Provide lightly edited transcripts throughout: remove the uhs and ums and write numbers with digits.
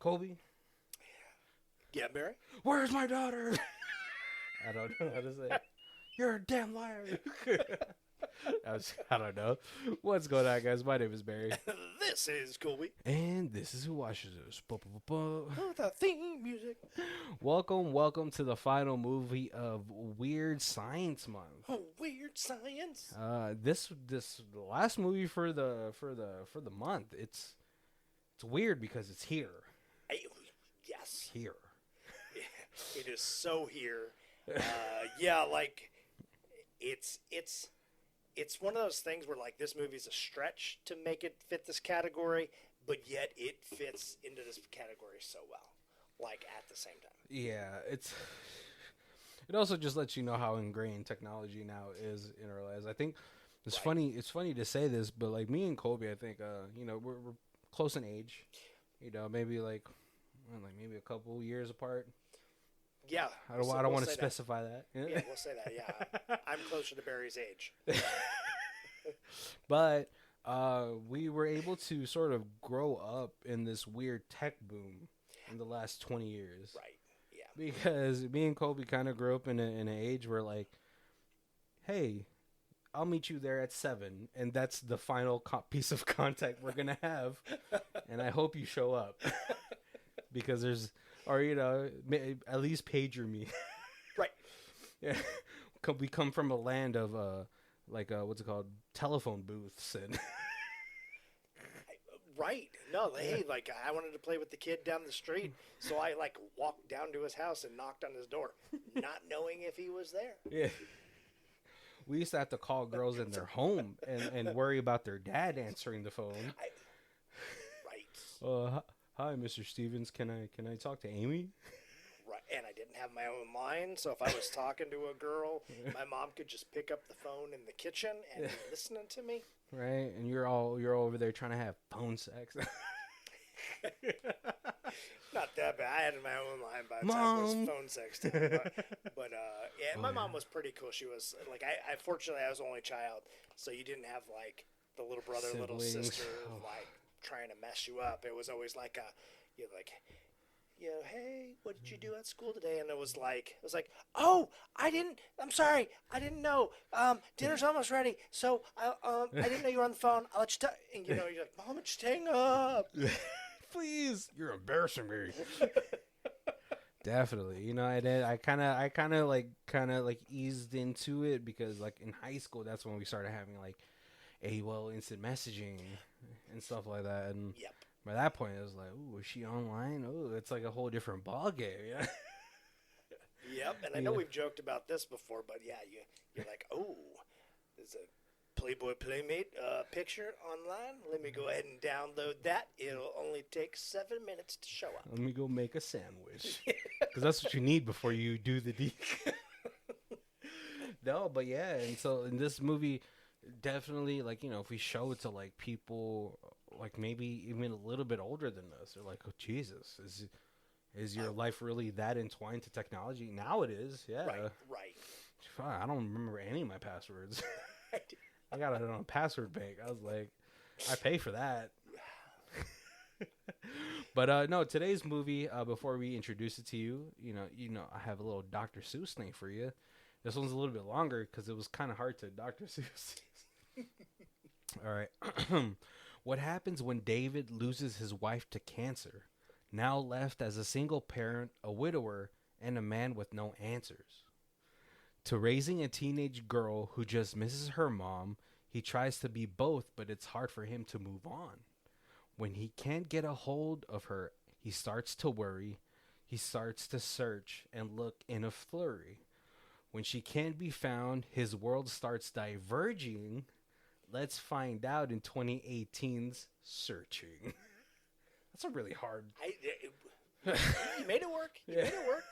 Colby, Yeah, Barry? where's my daughter? I don't know how to say it. You're a damn liar. I don't know. What's going on, guys? My name is Barry. This is Colby. And this is Who Watches This. Oh, the theme music. Welcome to the final movie of Weird Science Month. Oh, weird science. This the last movie for the month. It's weird because it's here. Yes. Here. It is so here. Yeah, like it's one of those things where like this movie's a stretch to make it fit this category, but yet it fits into this category so well, like at the same time. Yeah, it also just lets you know how ingrained technology now is in our lives. I think it's funny. It's funny to say this, but like me and Colby, I think we're close in age. Maybe maybe a couple years apart. Yeah, I don't want to specify that. Yeah, we'll say that. Yeah, I'm closer to Barry's age. But we were able to sort of grow up in this weird tech boom in the last 20 years. Right. Yeah. Because me and Colby kind of grew up in an age where like, hey, I'll meet you there at 7, and that's the final piece of contact we're gonna have, and I hope you show up because at least pager me. Right. Yeah, we come from a land of what's it called, telephone booths and. Right. No, hey, like I wanted to play with the kid down the street, so I like walked down to his house and knocked on his door, not knowing if he was there. Yeah. We used to have to call girls in their home and worry about their dad answering the phone. Right. Hi, Mr. Stevens. Can I talk to Amy? Right. And I didn't have my own line, so if I was talking to a girl, my mom could just pick up the phone in the kitchen and be listening to me. Right. And you're over there trying to have phone sex. Not that bad. I had my own line by the Mom. time it was phone sex time. But yeah, my mom was pretty cool. She was like, I fortunately I was the only child, so you didn't have like the little brother, little sister, like trying to mess you up. It was always like hey, what did you do at school today? And it was like, oh, I'm sorry, I didn't know. Dinner's almost ready, so I didn't know you were on the phone. I'll let you and you're like, Mom, just hang up. Please, you're embarrassing me. Definitely, I kind of eased into it because like in high school, that's when we started having like AOL instant messaging and stuff like that. And yep. By that point, it was like, ooh, is she online? Oh, it's like a whole different ballgame. Yeah. Yep, and I know we've joked about this before, but yeah, you're like, oh, there's a Playboy Playmate picture online. Let me go ahead and download that. It'll only take 7 minutes to show up. Let me go make a sandwich. Because that's what you need before you do the deed. No, but yeah, and so in this movie, definitely, like, if we show it to, like, people, like, maybe even a little bit older than us, they're like, oh, Jesus, is your life really that entwined to technology? Now it is, yeah. Right. I don't remember any of my passwords. I got it on a password bank. I was like, I pay for that. But no, today's movie, before we introduce it to you, I have a little Dr. Seuss thing for you. This one's a little bit longer because it was kind of hard to Dr. Seuss. All right. What happens when David loses his wife to cancer, now left as a single parent, a widower, and a man with no answers? To raising a teenage girl who just misses her mom, he tries to be both, but it's hard for him to move on. When he can't get a hold of her, he starts to worry. He starts to search and look in a flurry. When she can't be found, his world starts diverging. Let's find out in 2018's Searching. That's a really hard... You made it work. You made it work.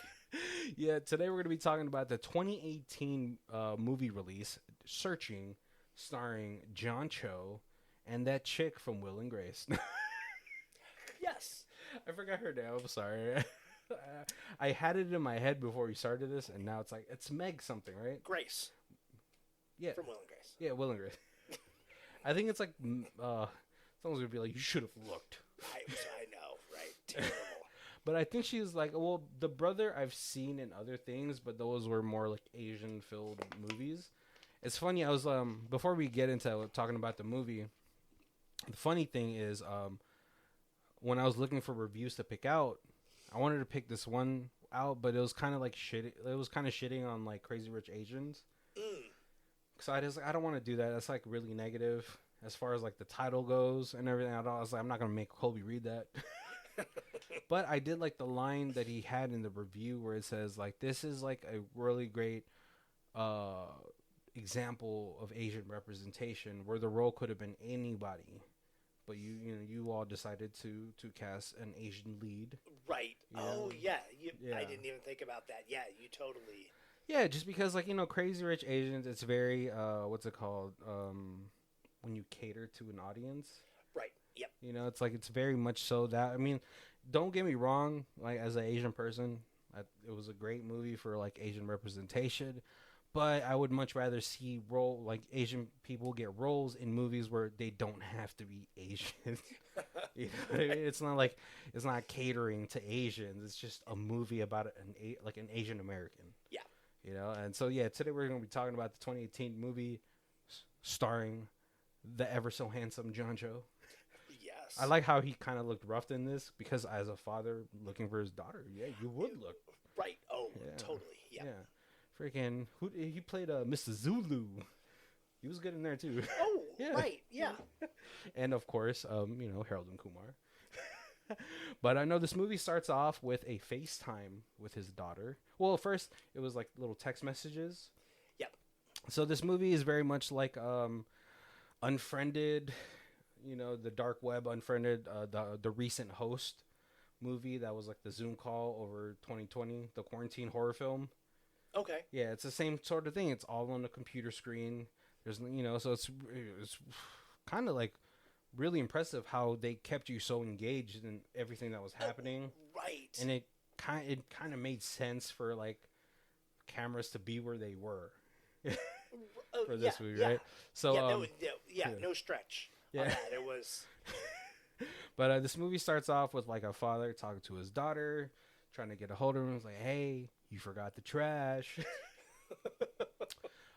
Yeah, today we're going to be talking about the 2018 movie release, Searching, starring John Cho and that chick from Will and Grace. Yes. I forgot her name. I'm sorry. I had it in my head before we started this, and now it's Meg something, right? Grace. Yeah. From Will and Grace. Yeah, Will and Grace. I think it's like, someone's going to be like, you should have looked. I know, right? Terrible. But I think she's like, well, the brother I've seen in other things, but those were more like Asian filled movies. It's funny. I was before we get into talking about the movie, the funny thing is when I was looking for reviews to pick out, I wanted to pick this one out, but it was kind of like shit. It was kind of shitting on like Crazy Rich Asians. So I just I don't want to do that. That's like really negative as far as like the title goes and everything. I was like, I'm not gonna make Colby read that. But I did like the line that he had in the review where it says like, this is like a really great example of Asian representation where the role could have been anybody, but you all decided to cast an Asian lead. Right. You know? Oh yeah. I didn't even think about that. Yeah, you totally. Yeah, just because like Crazy Rich Asians, it's very what's it called when you cater to an audience. Right. Yep. It's like it's very much so that. I mean, don't get me wrong. Like as an Asian person, it was a great movie for like Asian representation. But I would much rather see Asian people get roles in movies where they don't have to be Asian. You know what I mean? It's not catering to Asians. It's just a movie about an Asian American. Yeah. And so today we're going to be talking about the 2018 movie starring the ever so handsome John Cho. Yes. I like how he kind of looked roughed in this because as a father looking for his daughter, you would look. Right. Oh, totally. Yeah. Freaking, he played Mr. Zulu. He was good in there too. Oh, yeah. Right, yeah. And of course, Harold and Kumar. But I know this movie starts off with a FaceTime with his daughter. Well, first it was like little text messages. Yep. So this movie is very much like Unfriended, the dark web Unfriended, the recent Host movie that was like the Zoom call over 2020, the quarantine horror film. Okay. Yeah, it's the same sort of thing. It's all on the computer screen. There's, so it's kind of like really impressive how they kept you so engaged in everything that was happening. Right. And it kind of made sense for like cameras to be where they were for this movie, right? So no stretch. Yeah, on that. It was. But this movie starts off with like a father talking to his daughter, trying to get a hold of him. He's like, "Hey, you forgot the trash."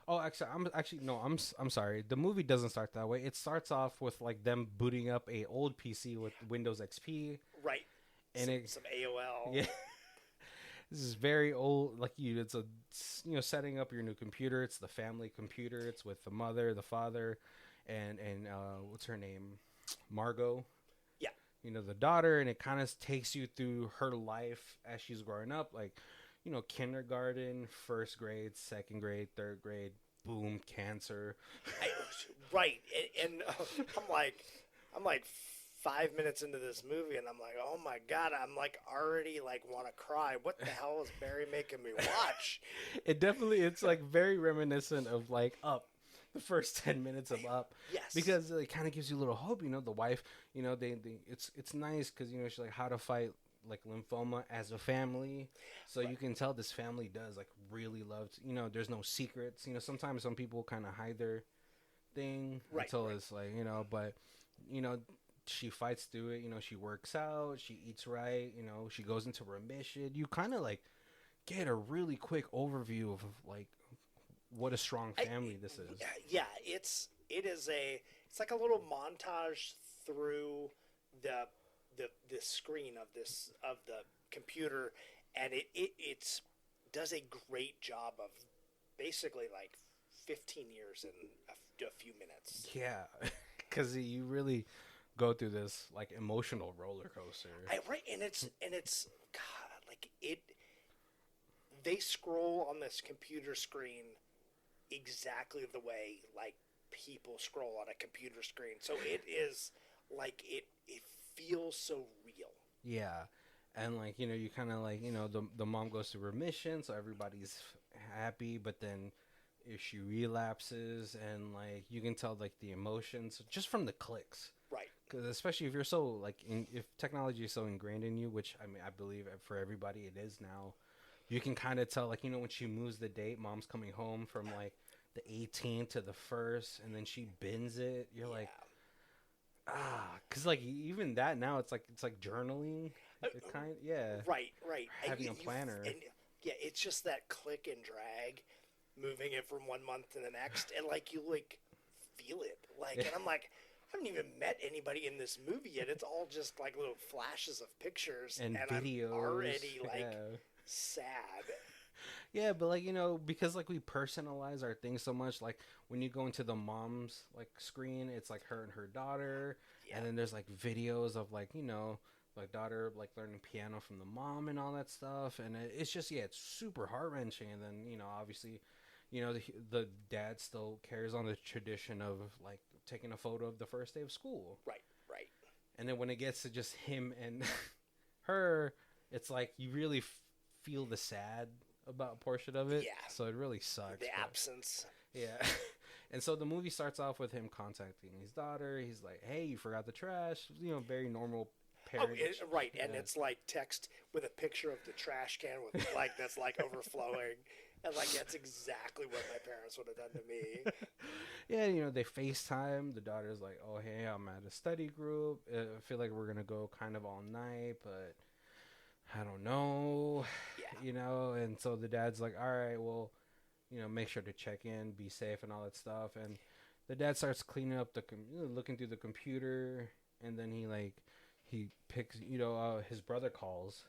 Oh, I'm sorry. The movie doesn't start that way. It starts off with like them booting up a old PC with Windows XP. Right. And some AOL. Yeah. This is very old. Like it's setting up your new computer. It's the family computer. It's with the mother, the father, and what's her name, Margot. Yeah. The daughter, and it kind of takes you through her life as she's growing up, like. Kindergarten, first grade, second grade, third grade, boom, cancer. Right. And I'm like 5 minutes into this movie and I'm like, oh my God, I'm like already like want to cry. What the hell is Barry making me watch? It's like very reminiscent of like Up, the first 10 minutes of Up. Yes. Because it kind of gives you a little hope, the wife, it's nice because, she's like how to fight like lymphoma as a family, so you can tell this family does like really love there's no secrets. Sometimes some people kind of hide their thing until it's like but she fights through it. She works out, she eats right, she goes into remission. You kind of like get a really quick overview of like what a strong family this is. Yeah, it's like a little montage through the screen of the computer, and it does a great job of basically like 15 years in a few minutes. Yeah, because you really go through this like emotional roller coaster. Right, and it's God, like they scroll on this computer screen exactly the way like people scroll on a computer screen. So it is like it feels so real. Yeah. And like you kind of like the mom goes to remission, so everybody's happy, but then if she relapses, and like you can tell like the emotions just from the clicks, right? Because especially if you're so like if technology is so ingrained in you, which I mean I believe for everybody it is now, you can kind of tell like when she moves the date, mom's coming home from like the 18th to the 1st, and then she bins it. You're like. Because like even that now it's like journaling. kind. Yeah. Right. Having a planner. Yeah, it's just that click and drag, moving it from one month to the next, and like you like feel it. Like, and I'm like, I haven't even met anybody in this movie yet. It's all just like little flashes of pictures and videos. I'm already like sad. Yeah, but like, because like we personalize our things so much, like when you go into the mom's like screen, it's like her and her daughter, and then there's like videos of like, like daughter like learning piano from the mom and all that stuff, and it's just it's super heart-wrenching. And then obviously the dad still carries on the tradition of like taking a photo of the first day of school, right. And then when it gets to just him and her, it's like you really feel the sad about a portion of it. So it really sucks. The absence. Yeah. And so the movie starts off with him contacting his daughter. He's like, hey, you forgot the trash. Very normal parent. Right. And it's like text with a picture of the trash can with like that's like overflowing. And like that's exactly what my parents would have done to me. Yeah, they FaceTime. The daughter's like, oh, hey, I'm at a study group. I feel like we're going to go kind of all night, but I don't know. And so the dad's like, all right, well, make sure to check in, be safe and all that stuff. And the dad starts cleaning up looking through the computer, and then he picks, his brother calls,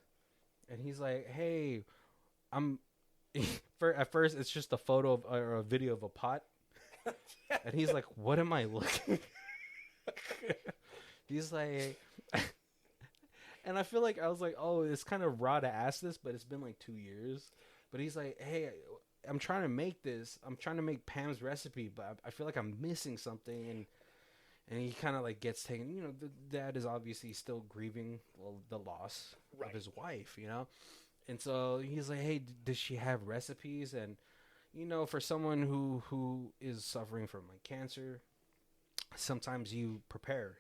and he's like, hey, at first it's just a photo of, or a video of a pot. And he's like, what am I looking? He's like, and I feel like I was like, oh, it's kind of raw to ask this, but it's been like 2 years. But he's like, hey, I'm trying to make this. I'm trying to make Pam's recipe, but I feel like I'm missing something. And he kind of like gets taken. The dad is obviously still grieving the loss of his wife, And so he's like, hey, does she have recipes? And, for someone who is suffering from like cancer, sometimes you prepare.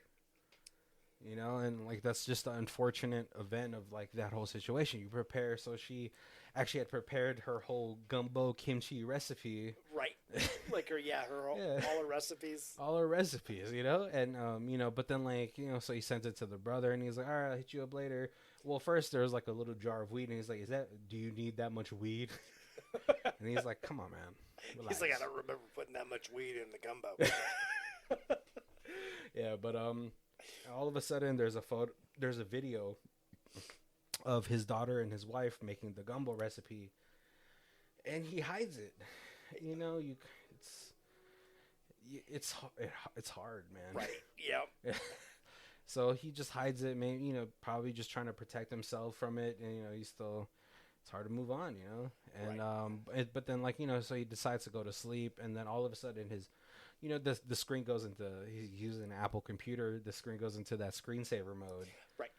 And like that's just the unfortunate event of like that whole situation. You prepare, so she actually had prepared her whole gumbo kimchi recipe. Right. Like all her recipes. All her recipes, and but then like, so he sends it to the brother and he's like, all right, I'll hit you up later. Well, first there was like a little jar of weed and he's like, do you need that much weed? And he's like, come on, man. Relax. He's like, I don't remember putting that much weed in the gumbo. Yeah, but all of a sudden there's a video of his daughter and his wife making the gumbo recipe, and he hides it. It's hard, man. Right. Yep. So he just hides it, maybe, probably just trying to protect himself from it, and he's still, it's hard to move on, and but then like, so he decides to go to sleep, and then all of a sudden his the screen goes into, he's using an Apple computer, the screen goes into that screensaver mode. Right.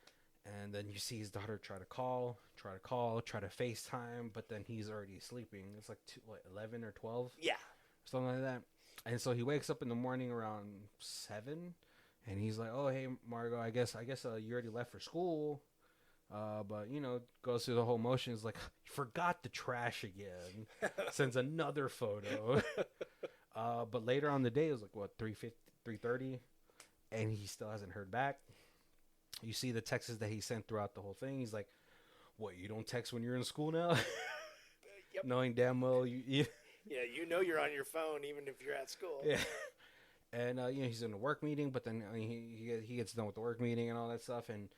And then you see his daughter try to FaceTime, but then he's already sleeping. It's like 11 or 12? Yeah. Something like that. And so he wakes up in the morning around 7, and he's like, oh, hey, Margot, I guess you already left for school. But, goes through the whole motion. He's like, you forgot the trash again. Sends another photo. But later on the day, it was like, what, 3:30? And he still hasn't heard back. You see the texts that he sent throughout the whole thing. He's like, what, you don't text when you're in school now? Yep. Knowing damn well you... Yeah, you're on your phone even if you're at school. Yeah. And, he's in a work meeting, but then he gets done with the work meeting and all that stuff. And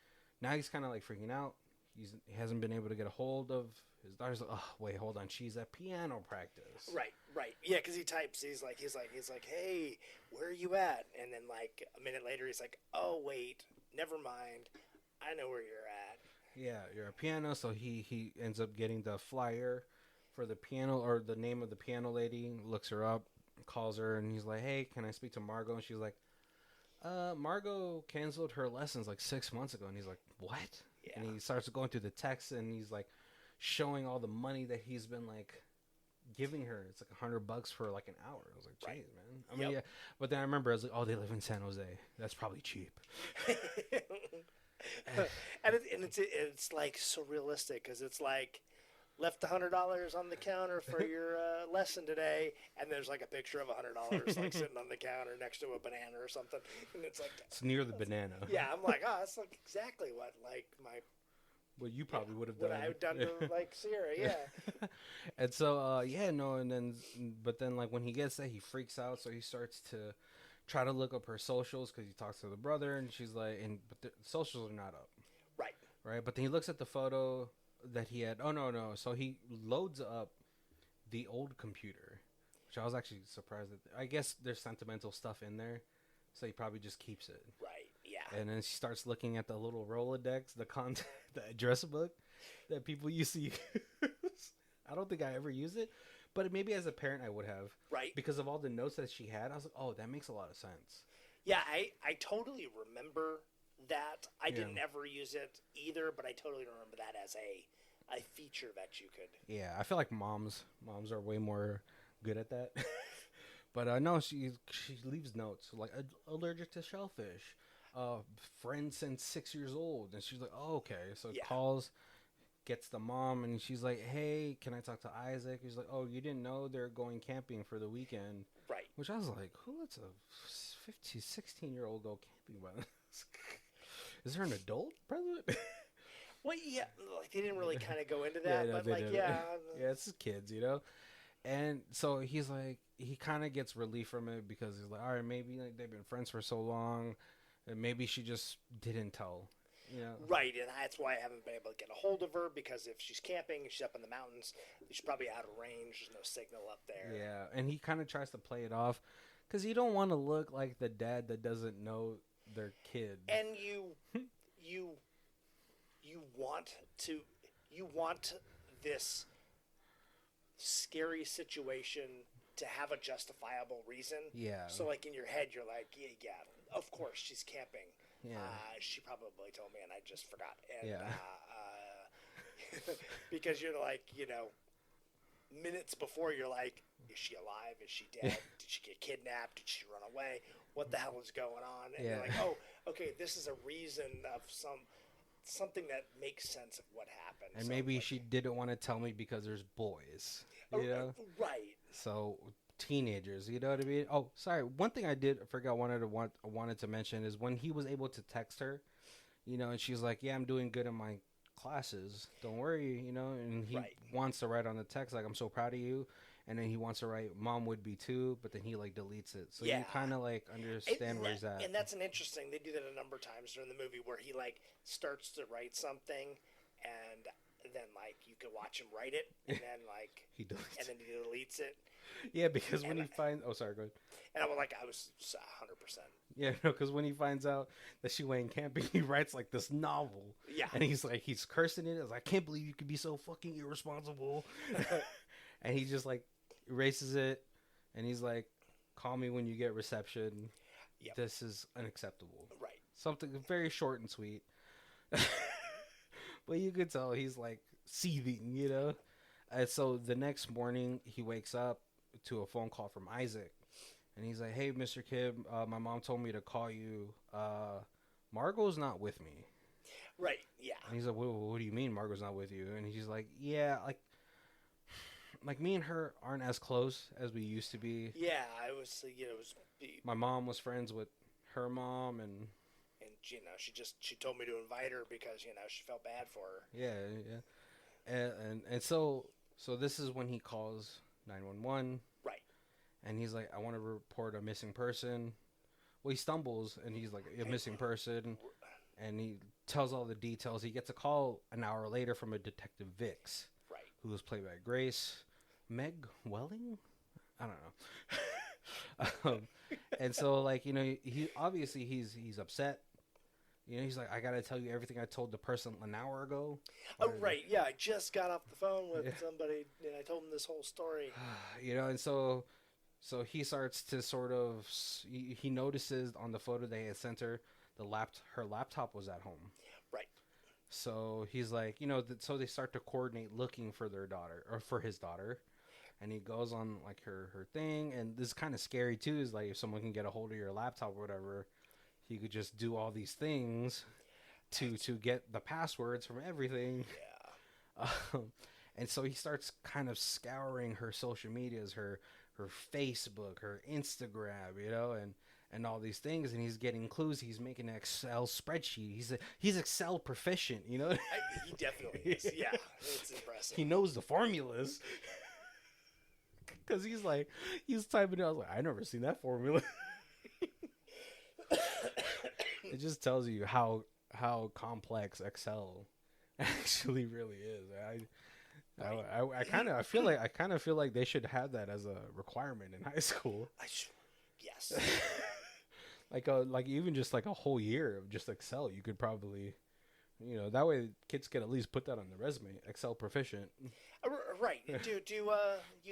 now he's kind of like freaking out. He hasn't been able to get a hold of his daughter's like, oh, wait, hold on. She's at piano practice. Right. Yeah, because he types. He's like, hey, where are you at? And then like a minute later, he's like, oh, wait, never mind. I know where you're at. Yeah, you're at piano. So he ends up getting the flyer for the piano, or the name of the piano lady, looks her up, calls her, and he's like, hey, can I speak to Margot? And she's like, Margot canceled her lessons like 6 months ago. And he's like, what? Yeah. And he starts going through the text, and he's like showing all the money that he's been like giving her. It's like $100 for like an hour. I was like, jeez, man. I mean, yeah. But then I remember I was like, oh, they live in San Jose. That's probably cheap. and it's like so realistic, because it's like, left $100 on the counter for your lesson today, and there's like a picture of $100 like sitting on the counter next to a banana or something, and it's like, it's near the banana. Yeah, I'm like, oh, that's like exactly what like my what you probably would have what done. I would done to like Sierra, yeah. And so, and then, but then like when he gets there, he freaks out. So he starts to try to look up her socials because he talks to the brother, and she's like, but the socials are not up. Right. Right. But then he looks at the photo that he had. Oh no. So he loads up the old computer, which I was actually surprised at. I guess there's sentimental stuff in there, so he probably just keeps it. Right. Yeah. And then she starts looking at the little Rolodex, the address book that people used to use. I don't think I ever used it, but maybe as a parent I would have. Right. Because of all the notes that she had, I was like, oh, that makes a lot of sense. Yeah, I totally remember that. I didn't ever use it either, but I totally remember that as a feature that you could. Yeah, I feel like moms are way more good at that. But no, she leaves notes like allergic to shellfish, friend since 6 years old, and she's like, oh, okay. So calls, gets the mom, and she's like, hey, can I talk to Isaac? He's like, oh, you didn't know they're going camping for the weekend. Right. Which I was like, who lets a 16-year-old go camping by this? Is there an adult present? Well, yeah, like they didn't really kind of go into that, but like, yeah, it's kids, you know. And so he's like, he kind of gets relief from it because he's like, all right, maybe like they've been friends for so long, and maybe she just didn't tell, you know. Right, and that's why I haven't been able to get a hold of her, because if she's camping, she's up in the mountains, she's probably out of range. There's no signal up there. Yeah, and he kind of tries to play it off because you don't want to look like the dad that doesn't know their kid. And you want this scary situation to have a justifiable reason. Yeah. So like in your head, you're like, yeah, of course she's camping. Yeah. She probably told me and I just forgot. And, yeah. Because you're like, minutes before you're like, is she alive? Is she dead? Did she get kidnapped? Did she run away? What the hell is going on? And you're like, oh, okay, this is a reason of something that makes sense of what happened. And so, maybe like, she didn't want to tell me because there's boys, you know? Right. So teenagers, you know what I mean? Oh, sorry. One thing I forgot wanted to mention is when he was able to text her, and she's like, yeah, I'm doing good in my classes. Don't worry, and he wants to write on the text, like, I'm so proud of you. And then he wants to write, Mom would be too, but then he like deletes it. So you kind of like understand where he's at. And that's an interesting, they do that a number of times during the movie where he like starts to write something and then like you can watch him write it and then like he deletes it. Yeah, because when he finds, sorry, go ahead. And I was 100%. Yeah, no, because when he finds out that she went camping, he writes like this novel. Yeah. And he's cursing it. I can't believe you could be so fucking irresponsible. And he just like erases it, and he's like, call me when you get reception. Yep. This is unacceptable. Right. Something very short and sweet. But you could tell he's like seething, And so the next morning he wakes up to a phone call from Isaac, and he's like, hey, Mr. Kidd, my mom told me to call you. Margot's not with me. Right, yeah. And he's like, what do you mean Margot's not with you? And he's like, yeah, like me and her aren't as close as we used to be. Yeah, it was my mom was friends with her mom, and she told me to invite her because she felt bad for her. Yeah. And so this is when he calls 911. Right. And he's like, I want to report a missing person. Well, he stumbles and he's like, a missing person, and he tells all the details. He gets a call an hour later from a detective Vix. Right. Who was played by Grace Meg Welling? I don't know. And so, like, he obviously he's upset. He's like, I gotta tell you everything I told the person an hour ago. Oh, right, yeah. I just got off the phone with somebody, and I told him this whole story. And so he starts to sort of, he notices on the photo they had sent her, her laptop was at home. Right. So he's like, so they start to coordinate looking for their daughter, or for his daughter. And he goes on like her thing, and this is kind of scary too. Is like if someone can get a hold of your laptop or whatever, he could just do all these things to get the passwords from everything. Yeah. And so he starts kind of scouring her social medias, her Facebook, her Instagram, and all these things, and he's getting clues. He's making an Excel spreadsheet. He's Excel proficient, you know. He definitely is. Yeah, it's impressive. He knows the formulas. Because he's typing it. I was like, I never seen that formula. It just tells you how complex Excel actually really is. I kind of feel like they should have that as a requirement in high school. Yes. like even just like a whole year of just Excel, you could probably, that way kids could at least put that on their resume. Excel proficient. Right. Do you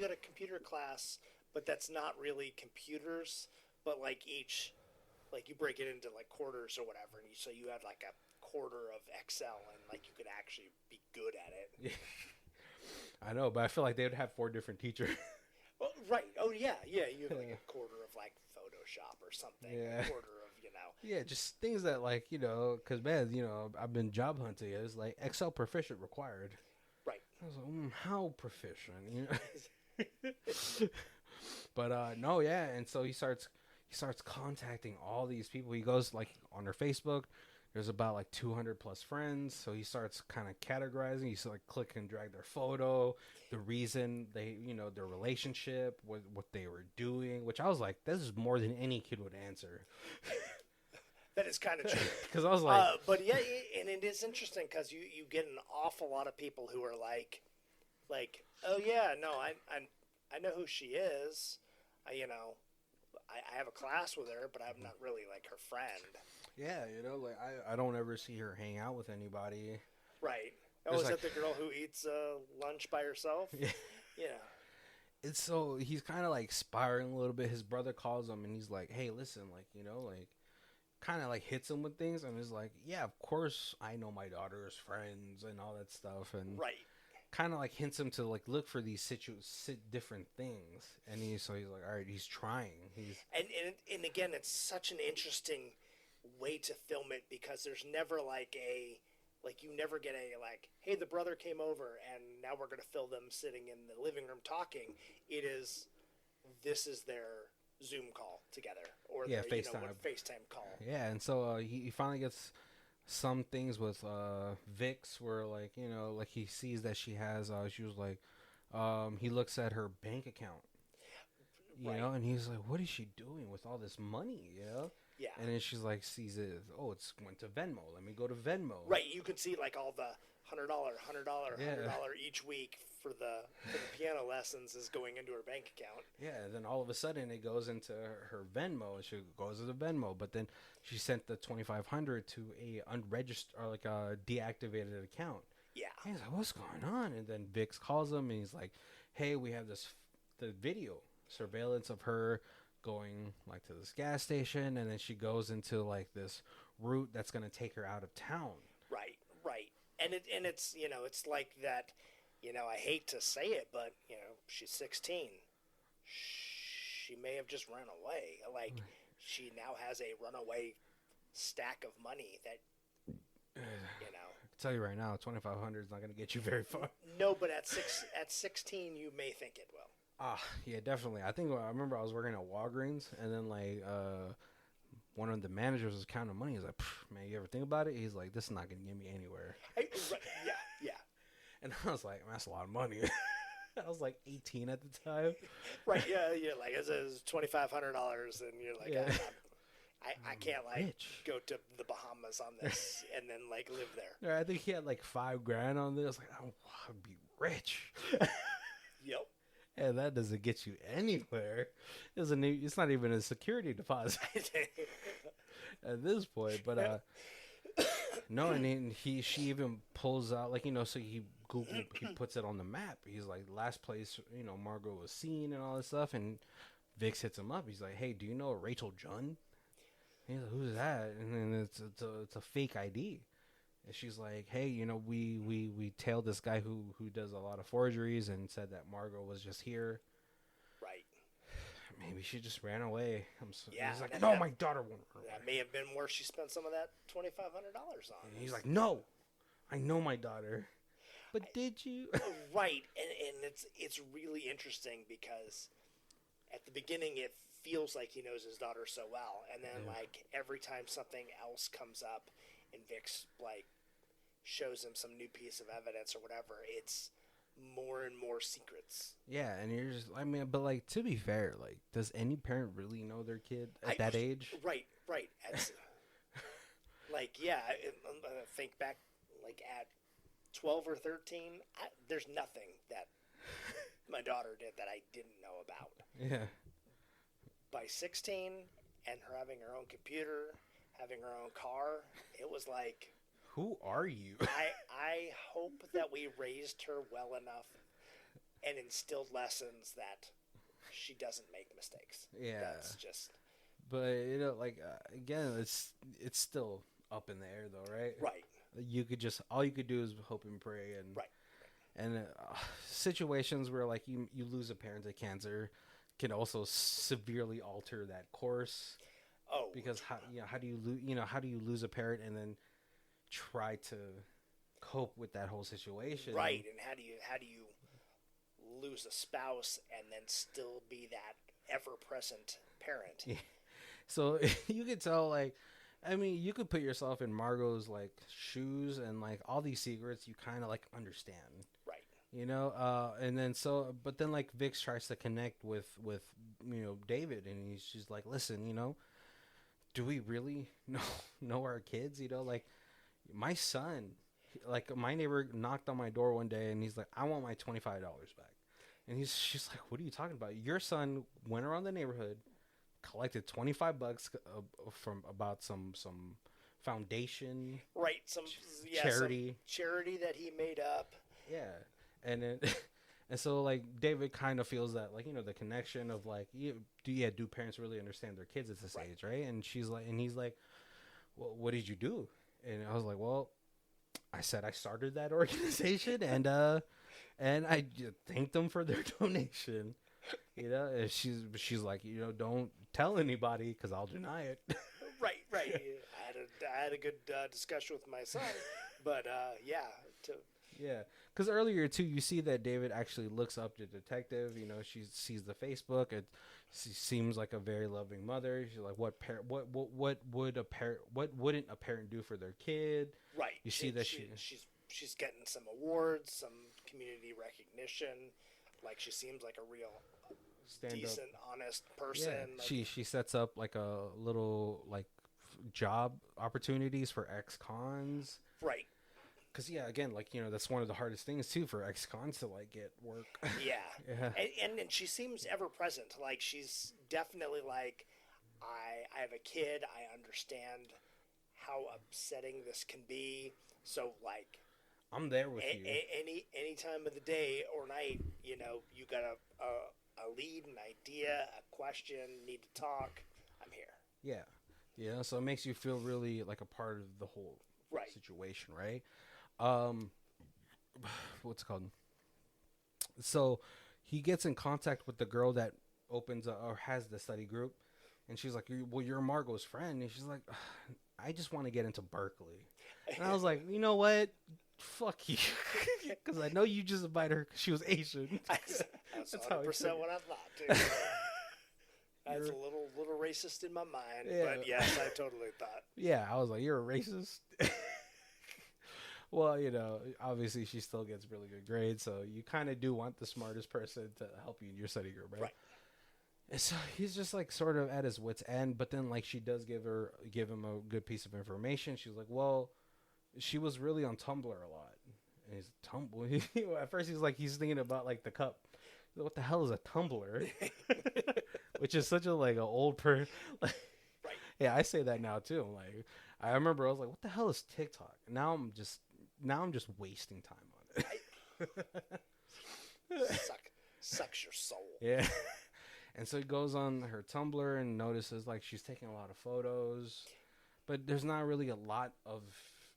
got a computer class, but that's not really computers, but like you break it into like quarters or whatever, and so you have like a quarter of Excel, and like you could actually be good at it. I know, but I feel like they would have 4 different teachers. Well, right. Oh yeah. You have like a quarter of like Photoshop or something. Yeah. A quarter of Yeah, just things that because man, I've been job hunting. It's like Excel proficient required. Right. I was like, how proficient? But no, yeah, and so he starts contacting all these people. He goes like on their Facebook. There's about like 200 plus friends. So he starts kind of categorizing. He's like click and drag their photo, the reason they, their relationship, what they were doing, which I was like, this is more than any kid would answer. That is kind of true. Because I was like, but yeah, and it is interesting because you get an awful lot of people who are like, oh yeah, no, I know who she is. I have a class with her, but I'm not really like her friend. Yeah, I don't ever see her hang out with anybody. Right. Oh, is that the girl who eats lunch by herself? Yeah. Yeah. It's so he's kind of like spiraling a little bit. His brother calls him and he's like, "Hey, listen, kind of like hits him with things." And he's like, "Yeah, of course I know my daughter's friends and all that stuff." And right. Kind of like hints him to like look for these different things. And he's like, all right, he's trying. And again, it's such an interesting way to film it because there's never you never get hey, the brother came over and now we're going to film them sitting in the living room talking. This is their Zoom call together or their FaceTime call. Yeah, and so he finally gets some things with Vix where he sees that she has she was like he looks at her bank account, and he's like, what is she doing with all this money, Yeah. And then she's like, sees it. Oh, it's went to Venmo. Let me go to Venmo. Right. You can see like all the $100 each week for the piano lessons is going into her bank account. Yeah. And then all of a sudden it goes into her Venmo, and she goes to the Venmo. But then she sent the $2,500 to a unregistered or like a deactivated account. Yeah. And he's like, what's going on? And then Vix calls him and he's like, hey, we have the video surveillance of her going like to this gas station, and then she goes into like this route that's going to take her out of town. Right. And it's it's like that, I hate to say it, but she's 16. She may have just run away. Like she now has a runaway stack of money that I can tell you right now, $2,500 is not going to get you very far. No, but at 16 you may think it will. Yeah, definitely. I remember I was working at Walgreens, and then like one of the managers was counting money. He's like, man, you ever think about it? He's like, this is not going to get me anywhere. Right, yeah. And I was like, man, that's a lot of money. I was like 18 at the time. Right, yeah, like it's $2,500, and you're like, yeah. I can't go to the Bahamas on this and then live there. I think he had like $5,000 on this. I was like, I want to be rich. Yep. And that doesn't get you anywhere. It's not even a security deposit at this point. But no, and then she even pulls out so he puts it on the map. He's like, last place Margot was seen and all this stuff. And Vix hits him up. He's like, hey, do you know Rachel Junn? He's like, who's that? And then it's a fake ID. And she's like, hey, we tailed this guy who does a lot of forgeries and said that Margot was just here. Right. Maybe she just ran away. Yeah. He's like, no, my daughter won't run away. That may have been where she spent some of that $2,500 on. And he's like, no, I know my daughter. But did you? Right. And it's really interesting because at the beginning it feels like he knows his daughter so well, and then like every time something else comes up, and Vic's like shows him some new piece of evidence or whatever, it's more and more secrets. Yeah, and you're just, I mean, but like, to be fair, like, does any parent really know their kid at that age? Right. Like, yeah, I think back, like, at 12 or 13, there's nothing that my daughter did that I didn't know about. Yeah. By 16, and her having her own computer, having her own car, it was like... Who are you? I hope that we raised her well enough and instilled lessons that she doesn't make mistakes. Yeah. That's just... But, you know, like, again, it's still up in the air, though, right? Right. All you could do is hope and pray. And, right. And situations where, like, you lose a parent to cancer can also severely alter that course. Oh. Because, how do you lose a parent and then try to cope with that whole situation? Right. And how do you lose a spouse and then still be that ever-present parent? Yeah. So you could tell, like, I mean, you could put yourself in Margot's, like, shoes, and, like, all these secrets you kind of, like, understand. Right. You know, and then but then, like, Vix tries to connect with you know, David, and she's like, listen, you know, do we really know our kids? You know, like, my son, like, my neighbor knocked on my door one day, and he's like, I want my $25 back. And she's like, what are you talking about? Your son went around the neighborhood, collected $25 from about some foundation, right? Some charity that he made up. Yeah, and then and so, like, David kind of feels that, like, you know, the connection of, like, do parents really understand their kids at this age, right? And he's like, well, what did you do? And I was like, well, I said I started that organization, and I thanked them for their donation. You know, and she's like, you know, don't tell anybody because I'll deny it. Right. I had a good discussion with my son, but yeah, because earlier too, you see that David actually looks up to detective. You know, she sees the Facebook. She seems like a very loving mother. She's like, what wouldn't a parent do for their kid? Right. You see that she's getting some awards, some community recognition. Like, she seems like a real decent, honest person. Yeah. Like, she sets up, like, a little, like, job opportunities for ex-cons. Right. Because, yeah, again, like, you know, that's one of the hardest things, too, for ex-cons to, like, get work. Yeah. Yeah. And she seems ever-present. Like, she's definitely like, I have a kid. I understand how upsetting this can be. So, like... I'm there with you. Any time of the day or night, you know, you got a lead, an idea, a question, need to talk, I'm here. Yeah. Yeah, so it makes you feel really like a part of the whole situation, right? What's it called? So he gets in contact with the girl that opens or has the study group, and she's like, well, you're Margot's friend. And she's like, I just want to get into Berkeley. And I was like, you know what? Fuck you. Because I know you just invited her because she was Asian. That's 100% what I thought, too. That's a little racist in my mind, but yes, I totally thought. Yeah, I was like, you're a racist? Well, you know, obviously she still gets really good grades, so you kind of do want the smartest person to help you in your study group, right? And so he's just, like, sort of at his wit's end, but then, like, she does give him a good piece of information. She's like, well, she was really on Tumblr a lot. And he's Tumblr. At first he's like, he's thinking about, like, the cup. Like, what the hell is a Tumblr? Which is such a, like, an old like, right. Yeah, I say that now too. Like, I remember I was like, what the hell is TikTok? Now I'm just wasting time on it. Sucks your soul. Yeah. And so he goes on her Tumblr and notices, like, she's taking a lot of photos, but there's not really a lot of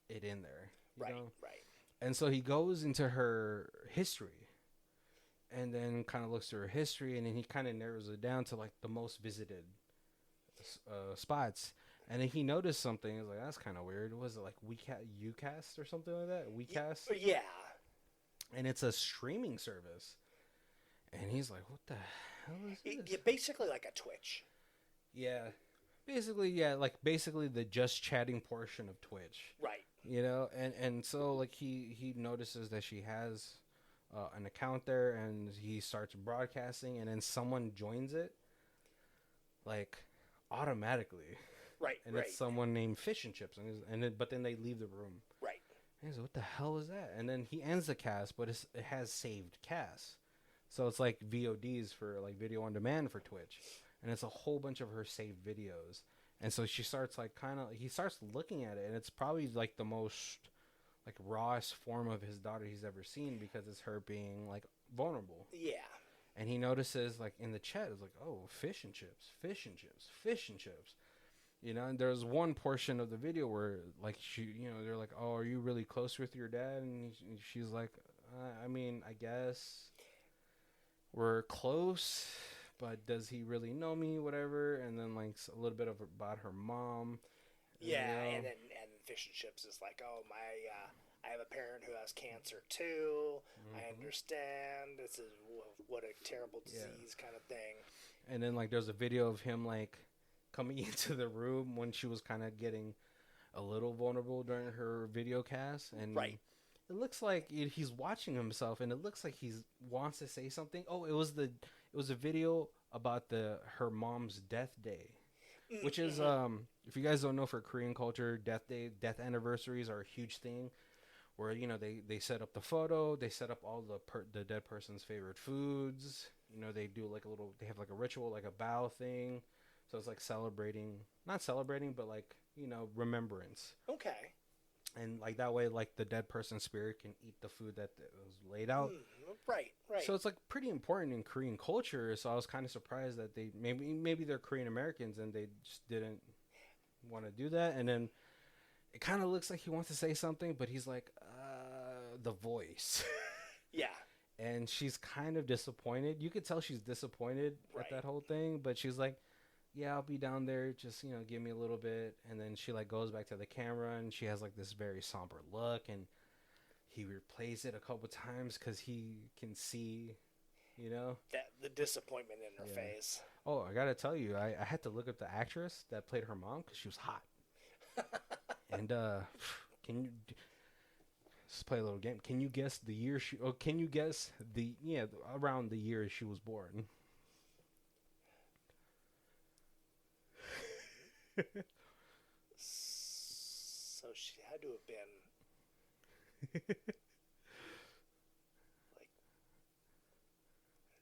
it in there. You know? Right. And so he goes into her history and then kind of looks through her history, and then he kind of narrows it down to, like, the most visited spots. And then he noticed something. He was like, that's kind of weird. Was it like Ucast or something like that? Wecast? Yeah. And it's a streaming service. And he's like, what the hell is this? Basically like a Twitch. Yeah. Basically, yeah, like basically the just chatting portion of Twitch. Right. You know, and so like he notices that she has an account there, and he starts broadcasting, and then someone joins it, like automatically, Right. and Right. it's someone named Fish and Chips, but then they leave the room. Right. And he's like, "What the hell is that?" And then he ends the cast, but it has saved casts, so it's like VODs for like video on demand for Twitch, and it's a whole bunch of her saved videos. And so she starts like he starts looking at it, and it's probably like the most like rawest form of his daughter he's ever seen, because it's her being like vulnerable. Yeah. And he notices like in the chat, it's like, oh, fish and chips, fish and chips, fish and chips. You know, and there's one portion of the video where like they're like, oh, are you really close with your dad? And she's like, I mean, I guess we're close, but does he really know me? Whatever. And then like a little bit about her mom. Yeah, and Fish and Chips is like, oh, I have a parent who has cancer too. I understand. This is what a terrible disease kind of thing. And then like there's a video of him like coming into the room when she was kind of getting a little vulnerable during her video cast, and it looks like he's watching himself, and it looks like he wants to say something. Oh, it was a video about her mom's death day. Which is, if you guys don't know, for Korean culture, death anniversaries are a huge thing, where they set up the photo, they set up all the dead person's favorite foods. They do they have like a ritual, like a bow thing, so it's like not celebrating, but like remembrance. Okay. And like that way, like the dead person's spirit can eat the food that was laid out. Right. So it's like pretty important in Korean culture. So I was kind of surprised that they maybe they're Korean Americans and they just didn't want to do that. And then it kind of looks like he wants to say something, but he's like, the voice. Yeah. And she's kind of disappointed. You could tell she's disappointed at that whole thing, but she's like, yeah, I'll be down there. Just, give me a little bit. And then she like goes back to the camera, and she has like this very somber look, and he replays it a couple times because he can see, that the disappointment in her face. Oh, I gotta tell you, I had to look up the actress that played her mom because she was hot. And can you let's play a little game? Can you guess the year can you guess around the year she was born? So she had to have been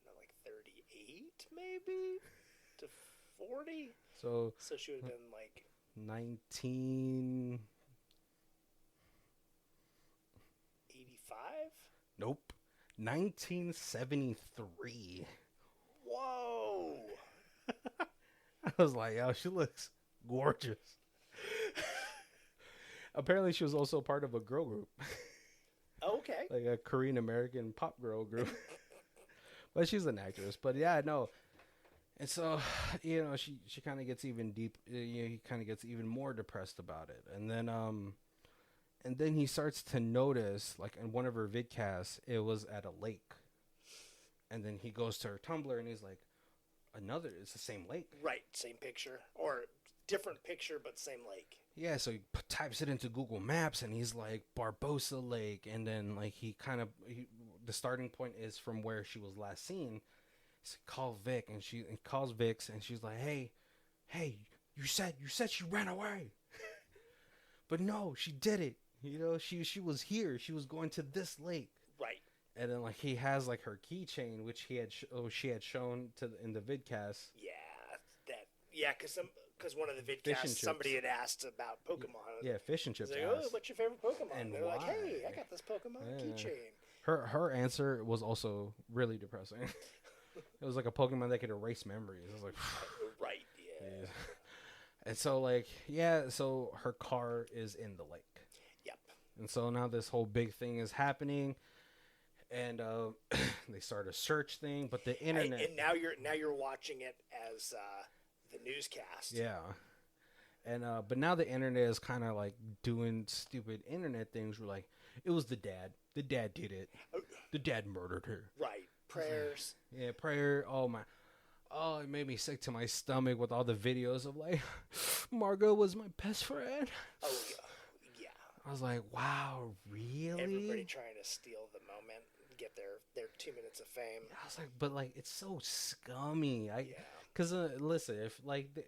like 38 maybe to 40. So she would have been like 1985. Nope. 1973. Whoa. I was like, oh, she looks gorgeous. Apparently, she was also part of a girl group. Okay. Like a Korean American pop girl group. But she's an actress. But yeah, no. And so, she kind of gets even deep. He kind of gets even more depressed about it. And then he starts to notice, like in one of her vidcasts, it was at a lake. And then he goes to her Tumblr and he's like, it's the same lake. Right, same picture. Or different picture, but same lake. Yeah, so he types it into Google Maps and he's like, Barbosa Lake. And then like the starting point is from where she was last seen. He's like, call Vic. And she calls Vix and she's like, hey, you said she ran away. But no, she did it. She was here. She was going to this lake. Right. And then like he has like her keychain, which she had shown in the vidcast. Yeah, because one of the vidcasts somebody had asked about Pokemon. Yeah, Fish and Chips. Like, oh, what's your favorite Pokemon? And they're why? like, hey, I got this Pokemon keychain. Her answer was also really depressing. It was like a Pokemon that could erase memories. I was like, right, yeah. And so so her car is in the lake. Yep. And so now this whole big thing is happening, and they start a search thing, but the internet. And now you're watching it as the newscast. Yeah. And but now the internet is kind of like doing stupid internet things. We're like, it was the dad. The dad did it. The dad murdered her. Right. Prayers. Yeah, prayer. Oh my. Oh, it made me sick to my stomach with all the videos of like, Margot was my best friend. Oh yeah, yeah. I was like, wow, really? Everybody trying to steal the moment, get their 2 minutes of fame. I was like, but like, it's so scummy. Yeah. Cause listen,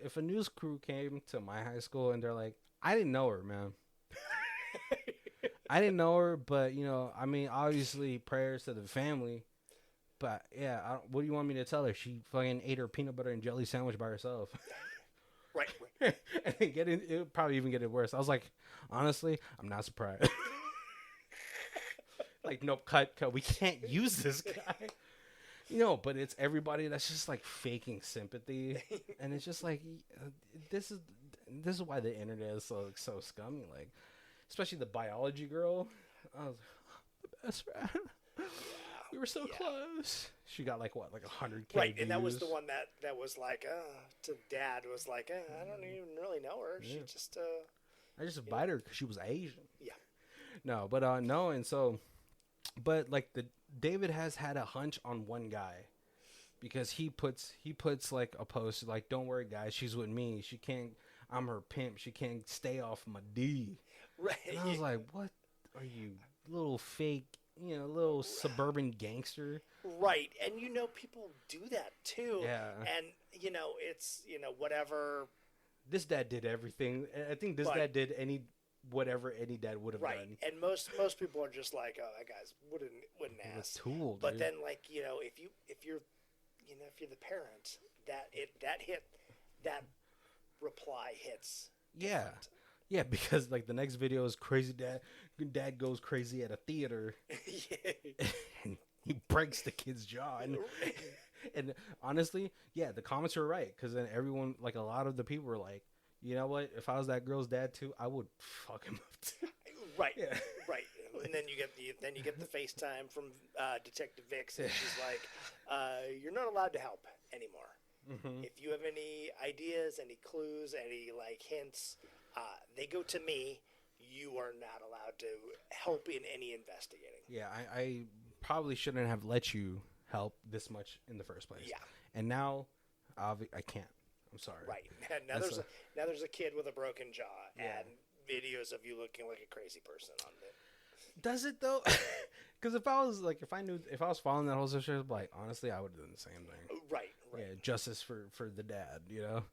if a news crew came to my high school and they're like, I didn't know her, man. I didn't know her, but you know, I mean, obviously, prayers to the family. But yeah, what do you want me to tell her? She fucking ate her peanut butter and jelly sandwich by herself. Right. And then it would probably even get it worse. I was like, honestly, I'm not surprised. Like, nope, cut. We can't use this guy. You know, but it's everybody that's just like faking sympathy, and it's just like this is why the internet is so scummy. Like, especially the biology girl. I was like, the best friend. We were so close. She got like 100K Right, views. and that was the one that was like, to Dad was like, I don't even really know her. Yeah. She just I just invited her because she was Asian. Yeah. No, but no, and so, but like David has had a hunch on one guy, because he puts like a post like, don't worry guys, she's with me. She can't. I'm her pimp. She can't stay off my D. Right. And I was like, what are you, little fake? You know, little suburban gangster. Right, and you know people do that too. Yeah. And you know it's whatever. This dad did everything. I think this dad did whatever any dad would have done. And most people are just like, oh, that guy's wouldn't ask. A tool, dude. But then like if you're the parent, that reply hits. Yeah. Yeah, because like the next video is crazy dad goes crazy at a theater. Yeah. And he breaks the kid's jaw. And honestly, yeah, the comments are right, because then everyone, like a lot of the people were like, you know what? If I was that girl's dad too, I would fuck him up too. Right, Yeah. right. And then you get the FaceTime from Detective Vix, and she's like, "You're not allowed to help anymore. Mm-hmm. If you have any ideas, any clues, any like hints, they go to me. You are not allowed to help in any investigating." Yeah, I probably shouldn't have let you help this much in the first place. Yeah. And now, I can't. I'm sorry. Right. Now there's a kid with a broken jaw and videos of you looking like a crazy person on it. Does it though? Because if I was following that whole situation, like honestly, I would have done the same thing. Right. Yeah, justice for the dad. You know,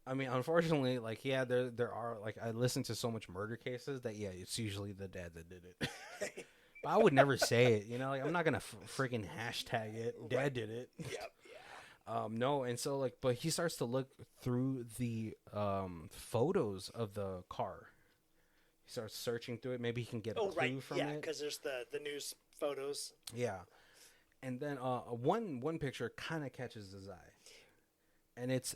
I mean, unfortunately, like there are like I listen to so much murder cases that it's usually the dad that did it. But I would never say it. You know, like I'm not gonna freaking hashtag it. Dad did it. Yep. No, and so like, but he starts to look through the photos of the car. He starts searching through it. Maybe he can get a clue from it. Yeah, because there's the news photos. Yeah, and then one picture kind of catches his eye, and it's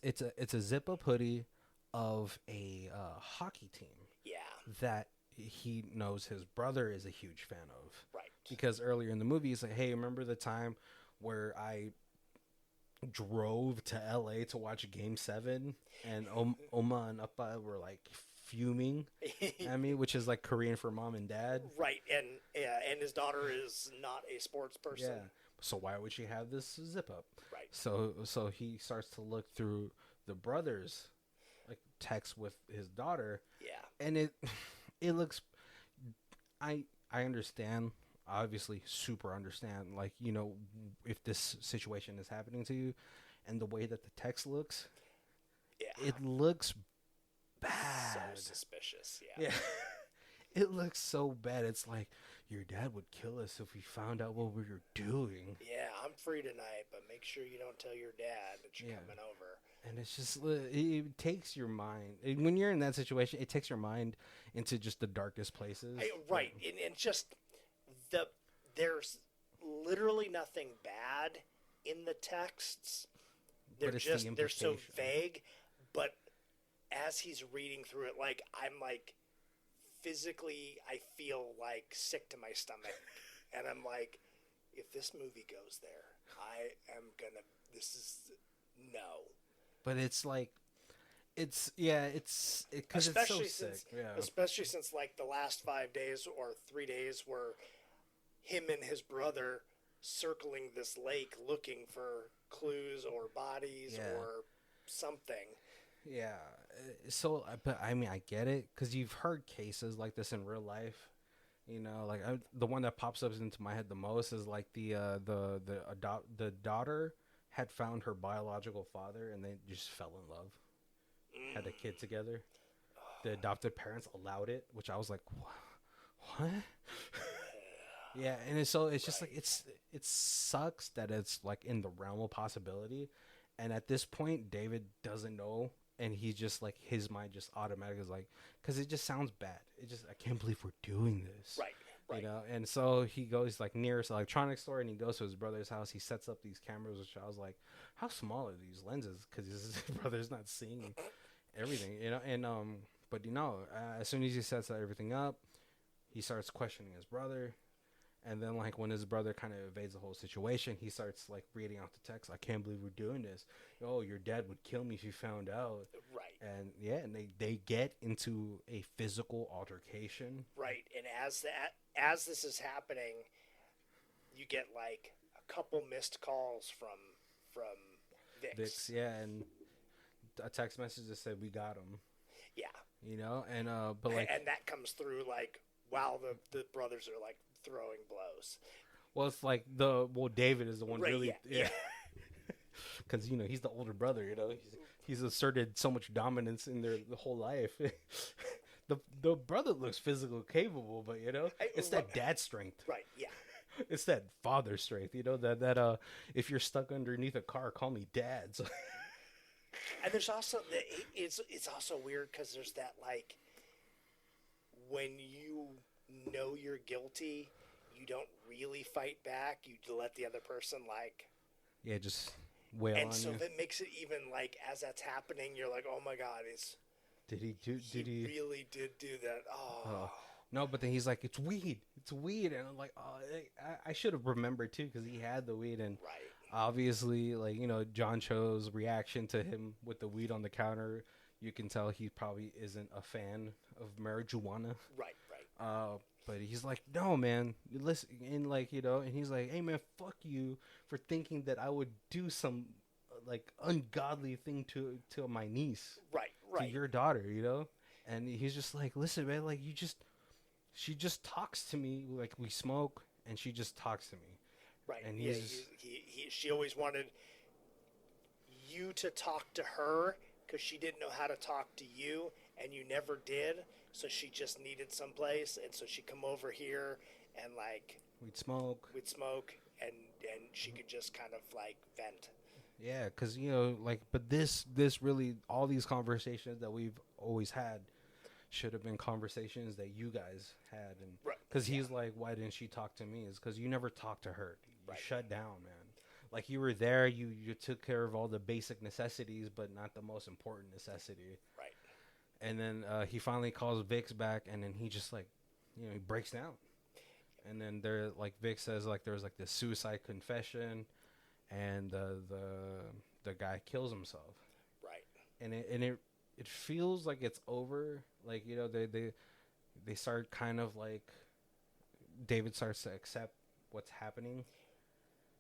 a zip up hoodie of a hockey team. Yeah. That he knows his brother is a huge fan of. Right. Because earlier in the movie, he's like, "Hey, remember the time where I drove to LA to watch Game 7 and Oma and Appa were like fuming at me," which is like Korean for mom and dad. Right, and his daughter is not a sports person. Yeah. So why would she have this zip up? Right. So he starts to look through the brother's like text with his daughter. Yeah. And it looks, I understand, obviously super understand, like, you know, if this situation is happening to you, and the way that the text looks, it looks bad. So suspicious. Yeah. It looks so bad. It's like, your dad would kill us if we found out what we were doing. Yeah, I'm free tonight, but make sure you don't tell your dad that you're coming over. And it's just, it takes your mind, when you're in that situation, it takes your mind into just the darkest places. Right, and just there's literally nothing bad in the texts. They're so vague, but as he's reading through it, like I'm like physically, I feel like sick to my stomach, and I'm like, if this movie goes there, I am gonna. This is no. But it's like, because it's so sick. Especially since like the last 5 days or 3 days were him and his brother circling this lake looking for clues or bodies Yeah. or something. Yeah. So, but I mean, I get it because you've heard cases like this in real life. You know, like the one that pops up into my head the most is like the daughter had found her biological father and they just fell in love, had a kid together. The adopted parents allowed it, which I was like, what? Yeah, and it's just like it sucks that it's like in the realm of possibility, and at this point, David doesn't know, and he's just like his mind just automatically is like, because it just sounds bad. It just I can't believe we're doing this, Right. you know. And so he goes like nearest electronics store, and he goes to his brother's house. He sets up these cameras, which I was like, how small are these lenses? Because his brother's not seeing everything, you know. And but you know, as soon as he sets everything up, he starts questioning his brother. And then, like, when his brother kind of evades the whole situation, he starts, like, reading out the text. I can't believe we're doing this. Oh, your dad would kill me if you found out. Right. And, yeah, and they get into a physical altercation. Right. And as this is happening, you get, like, a couple missed calls from Vix. Yeah, and a text message that said, we got him. Yeah. You know? And, but, like... And that comes through, like, while the brothers are, like, throwing blows. Well, it's like David is the one, right, really, yeah. Because you know he's the older brother. You know he's asserted so much dominance in their whole life. the brother looks physical capable, but you know it's that dad strength. Right. Yeah. It's that father strength. You know that if you're stuck underneath a car, call me dad. So. And there's also it's also weird because there's that like when you know you're guilty, you don't really fight back. You let the other person like just wail on you. And so that makes it even like as that's happening, you're like, oh my god, did he really did do that? Oh. No, but then he's like, it's weed, and I'm like, oh, I should have remembered too because he had the weed, and right. Obviously, like you know, John Cho's reaction to him with the weed on the counter, you can tell he probably isn't a fan of marijuana. Right. But he's like, no, man, listen, and like, you know, and he's like, hey, man, fuck you for thinking that I would do some like ungodly thing to my niece, right, to your daughter, you know. And he's just like, listen, man, like she just talks to me, like we smoke, and she just talks to me, right. And she always wanted you to talk to her because she didn't know how to talk to you, and you never did. So she just needed some place, and so she'd come over here, and like we'd smoke, and she could just kind of like vent. Yeah, because you know, like, but this really, all these conversations that we've always had should have been conversations that you guys had, and because he's like, why didn't she talk to me? Is because you never talked to her. You shut down, man. Like you were there, you took care of all the basic necessities, but not the most important necessity. Right. And then he finally calls Vix back, and then he just like, you know, he breaks down. And then there, like Vix says, like there's like this suicide confession, and the guy kills himself. Right. And it feels like it's over. Like, you know, they start kind of like David starts to accept what's happening.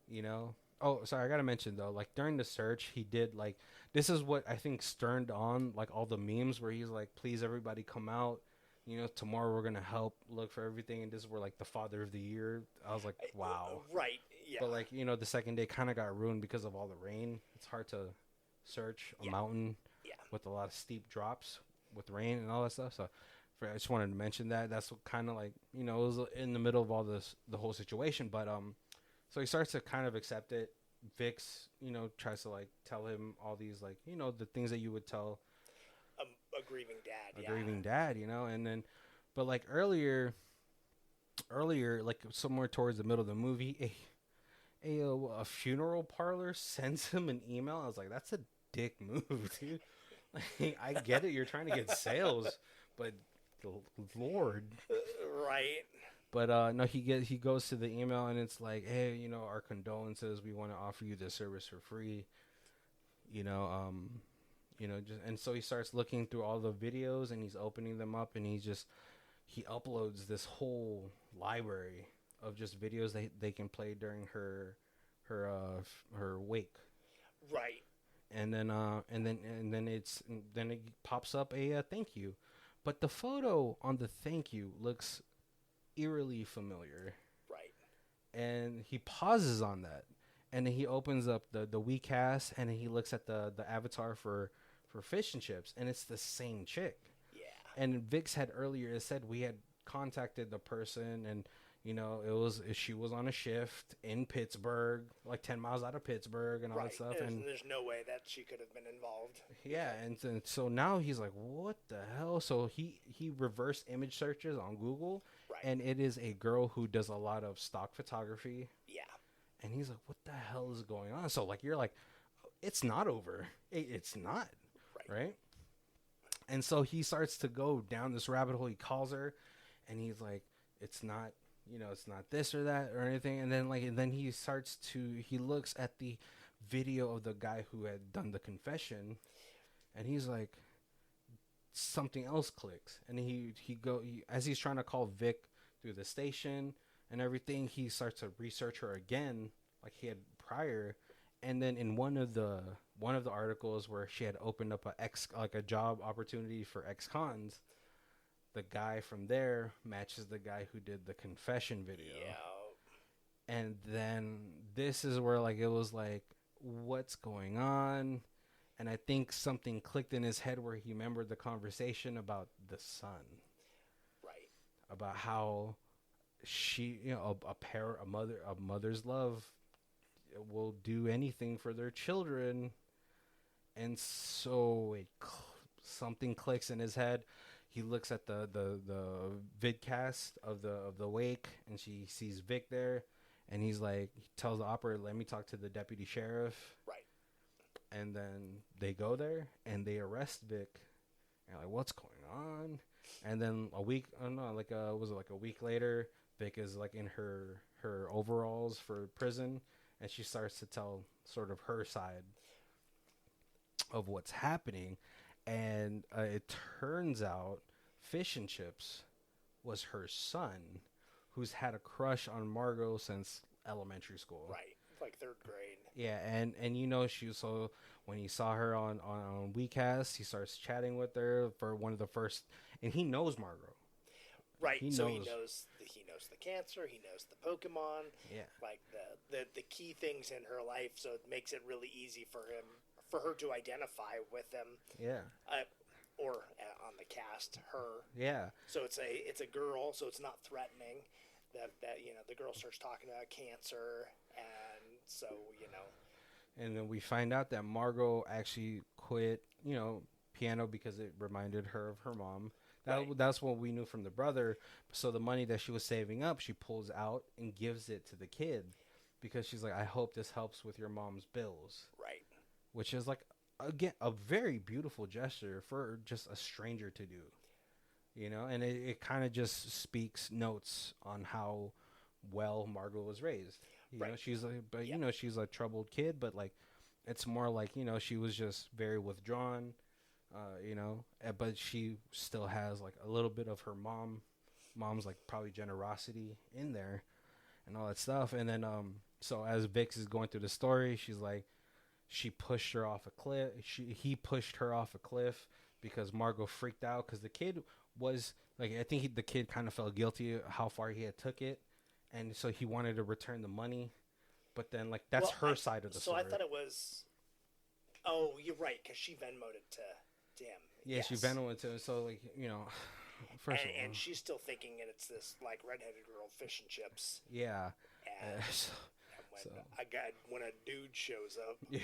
You know. Oh, sorry, I gotta mention though, like during the search, he did like this is what I think sterned on like all the memes where he's like, please everybody come out, you know, tomorrow we're gonna help look for everything, and this is where like the father of the year. I was like, wow. Right. Yeah. But like, you know, the second day kind of got ruined because of all the rain. It's hard to search a mountain with a lot of steep drops with rain and all that stuff. So I just wanted to mention that. That's what kind of like, you know, it was in the middle of all this, the whole situation, but so he starts to kind of accept it. Vix, you know, tries to like tell him all these like, you know, the things that you would tell a grieving dad. Grieving dad, you know, and then, but like earlier, like somewhere towards the middle of the movie, a funeral parlor sends him an email. I was like, that's a dick move, dude. Like, I get it, you're trying to get sales, but Lord, right. But no, he goes to the email and it's like, hey, you know, our condolences. We want to offer you this service for free. You know, just, and so he starts looking through all the videos and he's opening them up and he uploads this whole library of just videos they can play during her wake. Right. And then it pops up a thank you, but the photo on the thank you looks eerily familiar. Right. And he pauses on that, and then he opens up the WeCast, and then he looks at the avatar for fish and chips, and it's the same chick. Yeah. And Vix had earlier said we had contacted the person, and she was on a shift in Pittsburgh, like 10 miles out of Pittsburgh, and all that stuff. And there's no way that she could have been involved. yeah, and so now he's like, what the hell? So he reverse image searches on Google, right. And it is a girl who does a lot of stock photography. Yeah. And he's like, what the hell is going on? So like you're like, it's not over. It's not. Right? And so he starts to go down this rabbit hole. He calls her, and he's like, it's not, it's not this or that or anything. And then he looks at the video of the guy who had done the confession, and he's like, something else clicks. And as he's trying to call Vic through the station and everything, he starts to research her again, like he had prior. And then in one of the articles where she had opened up a job opportunity for ex-cons, the guy from there matches the guy who did the confession video. Yeah. And then this is where it was like, what's going on? And I think something clicked in his head where he remembered the conversation about the son. Right. About how she, a mother's love will do anything for their children. And so something clicks in his head. He looks at the vidcast of the wake, and she sees Vic there, and he tells the operator, let me talk to the deputy sheriff. Right. And then they go there and they arrest Vic. And what's going on? And then a week later, Vic is in her overalls for prison, and she starts to tell sort of her side of what's happening. And it turns out Fish and Chips was her son, who's had a crush on Margot since elementary school. Right, like third grade. Yeah, and so when he saw her on WeCast, he starts chatting with her for one of the first, and he knows Margot. Right, he knows the cancer, he knows the Pokemon. Yeah, like the key things in her life, so it makes it really easy for her to identify with them. Yeah. Or on the cast, her. Yeah. So it's a girl, so it's not threatening. That the girl starts talking about cancer, and so And then we find out that Margot actually quit, piano because it reminded her of her mom. That's what we knew from the brother. So the money that she was saving up, she pulls out and gives it to the kid, because she's like, I hope this helps with your mom's bills. Right. Which is again, a very beautiful gesture for just a stranger to do. And it kind of just speaks notes on how well Margot was raised. She's she's a troubled kid, but it's more she was just very withdrawn, but she still has a little bit of her mom's probably generosity in there and all that stuff. And then, so as Vix is going through the story, she's she pushed her off a cliff. He pushed her off a cliff because Margot freaked out, because the kid was I think the kid kind of felt guilty of how far he had took it, and so he wanted to return the money, but then that's her side of the story. So I thought it was. Oh, you're right, because she Venmo'd it to him. Yeah, yes. She Venmo'd it to him. So first of all, and she's still thinking it's this redheaded girl, Fish and Chips. Yeah. And when a dude shows up. Yeah.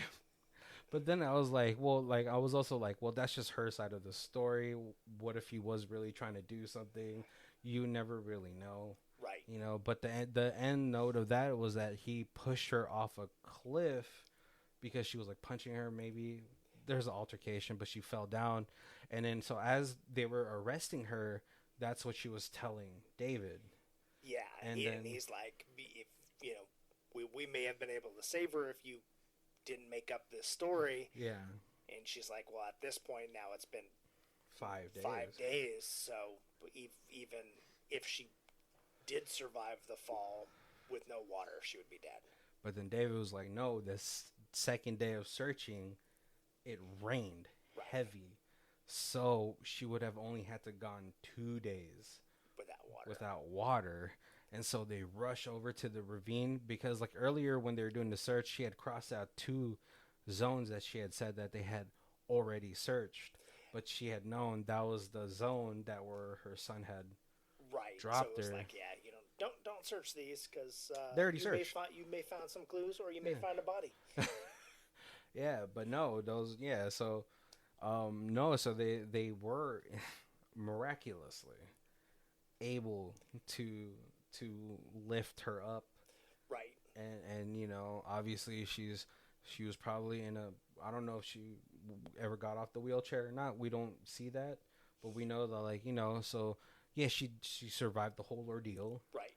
But then I was I was also that's just her side of the story. What if he was really trying to do something? You never really know. Right. But the end note of that was that he pushed her off a cliff because she was punching her. Maybe there's an altercation, but she fell down. And then so as they were arresting her, that's what she was telling David. Yeah. And he's like, if, we may have been able to save her if you didn't make up this story. Yeah. And she's like, well, at this point now it's been 5 days. 5 days. So even if she did survive the fall with no water, she would be dead. But then David was like, no, this second day of searching, it rained heavy. So she would have only had to gone 2 days without water. And so they rush over to the ravine because like earlier when they were doing the search, she had crossed out 2 zones that she had said that they had already searched. But she had known that was the zone that where her son had dropped her. So it was like, don't search these because they already searched. You may find some clues or you may find a body. Yeah, but no, those so so they were miraculously able to lift her up. Right. And obviously she was probably in a, I don't know if she ever got off the wheelchair or not. We don't see that, but we know that like, so yeah, she survived the whole ordeal. Right.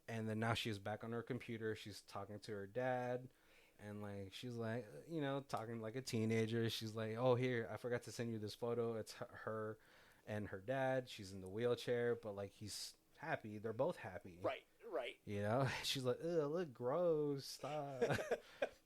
And then now she's back on her computer. She's talking to her dad. And, like, she's, like, talking like a teenager. She's like, oh, here, I forgot to send you this photo. It's her and her dad. She's in the wheelchair, but, like, he's happy. They're both happy. Right. She's like, ugh, look gross. Stop.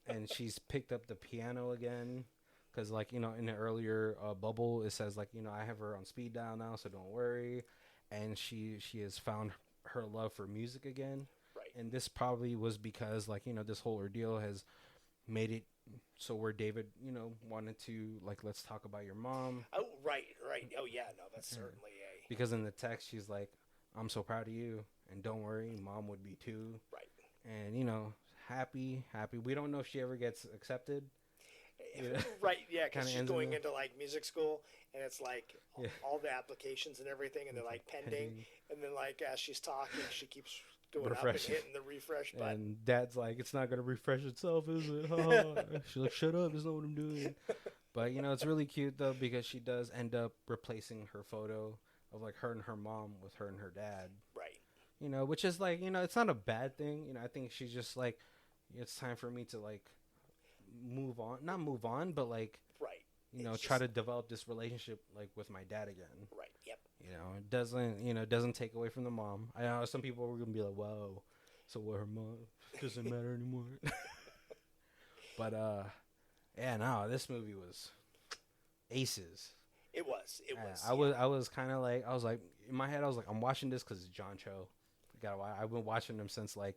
And she's picked up the piano again. Because, like, in the earlier bubble, it says, like, I have her on speed dial now, so don't worry. And she has found her love for music again. Right. And this probably was because, like, this whole ordeal has made it so where David, wanted to, like, let's talk about your mom. Oh, right. Oh, yeah, no, that's certainly a... Because in the text, she's like, I'm so proud of you, and don't worry, mom would be too. Right. And, happy. We don't know if she ever gets accepted. Right, yeah, because she's going into, like, music school, and it's, like, all the applications and everything, and they're, like, pending. And then, like, as she's talking, she keeps... going up and hitting the refresh button. And Dad's like, it's not going to refresh itself, is it? She's like, shut up, that's not what I'm doing. But, it's really cute, though, because she does end up replacing her photo of, like, her and her mom with her and her dad. Right. Which is, like, it's not a bad thing. I think she's just, like, it's time for me to, like, move on. Not move on, but, like, right. Try to develop this relationship, like, with my dad again. Right, yep. It doesn't take away from the mom. I know some people were gonna be like, "Whoa, so what? Her mom doesn't matter anymore." But this movie was aces. It was. I was kind of like, in my head, I was like, I'm watching this because it's John Cho. I've been watching him since like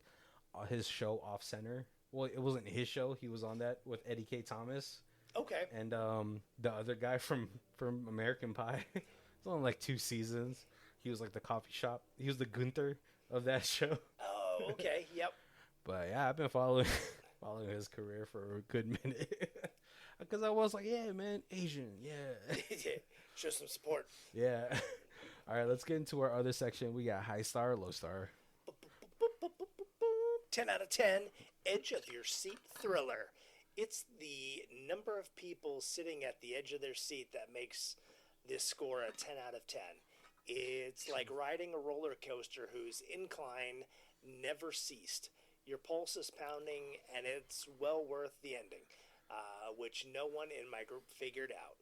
his show Off Center. Well, it wasn't his show. He was on that with Eddie K. Thomas. Okay. And the other guy from American Pie. It's only like 2 seasons. He was like the coffee shop. He was the Gunther of that show. Oh, okay. Yep. But yeah, I've been following his career for a good minute. Because I was like, yeah, man, Asian, yeah. Show some support. Yeah. All right, let's get into our other section. We got high star, low star. 10 out of 10, edge of your seat thriller. It's the number of people sitting at the edge of their seat that makes this score a 10 out of 10. It's like riding a roller coaster whose incline never ceased. Your pulse is pounding, and it's well worth the ending, which no one in my group figured out.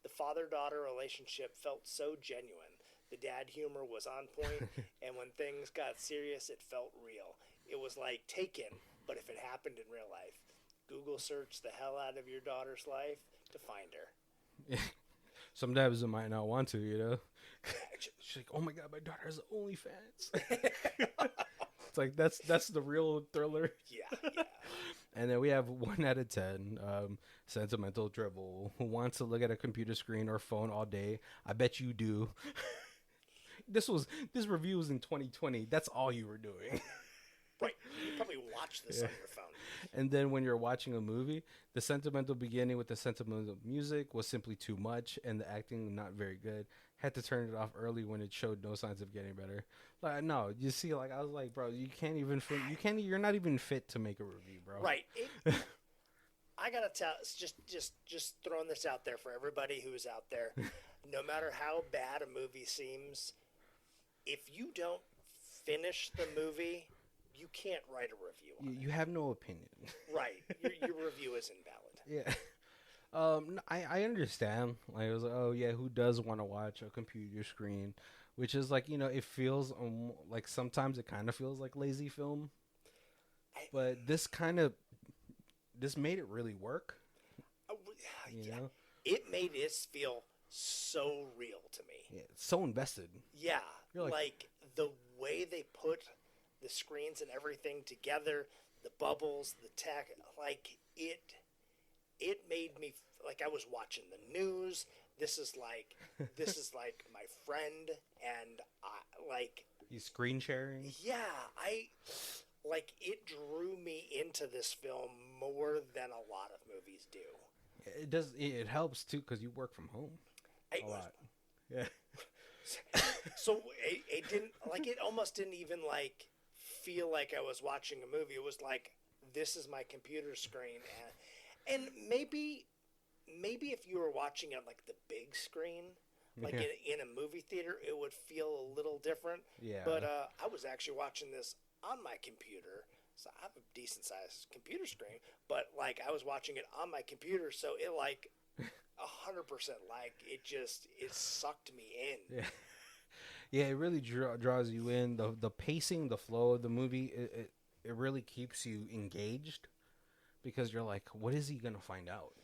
The father-daughter relationship felt so genuine. The dad humor was on point, and when things got serious, it felt real. It was like Taken, but if it happened in real life. Google search the hell out of your daughter's life to find her. Sometimes it might not want to, She's like, oh my God, my daughter has OnlyFans. It's like, that's the real thriller. Yeah. And then we have 1 out of 10, sentimental dribble. Who wants to look at a computer screen or phone all day? I bet you do. This review was in 2020. That's all you were doing. Right. You probably watch this on your phone. And then when you're watching a movie, the sentimental beginning with the sentimental music was simply too much, and the acting not very good. Had to turn it off early when it showed no signs of getting better. Like, no, you see, like, I was like, bro, you're not even fit to make a review, bro. Right. I gotta tell, just throwing this out there for everybody who's out there. No matter how bad a movie seems, if you don't finish the movie, you can't write a review on it. You have no opinion. Right. Your review is invalid. Yeah. I understand. Like, I was like, oh, yeah, who does want to watch a computer screen which is like, it feels like sometimes it kind of feels like lazy film, but this made it really work. Yeah. It made this feel so real to me. Yeah, it's so invested. Yeah, You're like the way they put the screens and everything together, the bubbles, the tech, like it made me like I was watching the news. This is like my friend, and I like You screen sharing. yeah, I like it drew me into this film more than a lot of movies do. It does. It helps too because you work from home a lot. Yeah. So it didn't like it almost didn't even like feel like I was watching a movie. It was like this is my computer screen, and maybe if you were watching on like the big screen, like in a movie theater, it would feel a little different. Yeah. But I was actually watching this on my computer. So I have a decent sized computer screen, but like I was watching it on my computer, so it like 100% like it sucked me in. Yeah. Yeah, it really draws you in. The pacing, the flow of the movie, it really keeps you engaged because you're like, what is he gonna find out?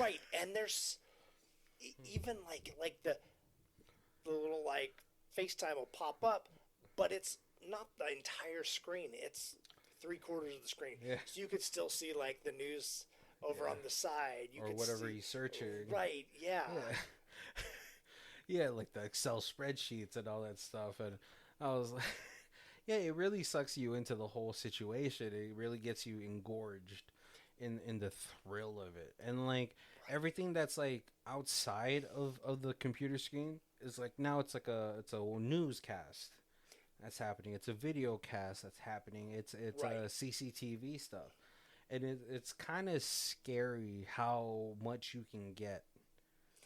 Right, and there's even like the little like FaceTime will pop up, but it's not the entire screen. It's 3/4 of the screen, so you could still see like the news over on the side, or whatever he's searching. Right? Yeah. Yeah, like the Excel spreadsheets and all that stuff, and I was like, yeah, it really sucks you into the whole situation. It really gets you engorged in the thrill of it, and like everything that's like outside of the computer screen is like now it's a newscast that's happening. It's a video cast that's happening. It's a CCTV stuff, and it's kind of scary how much you can get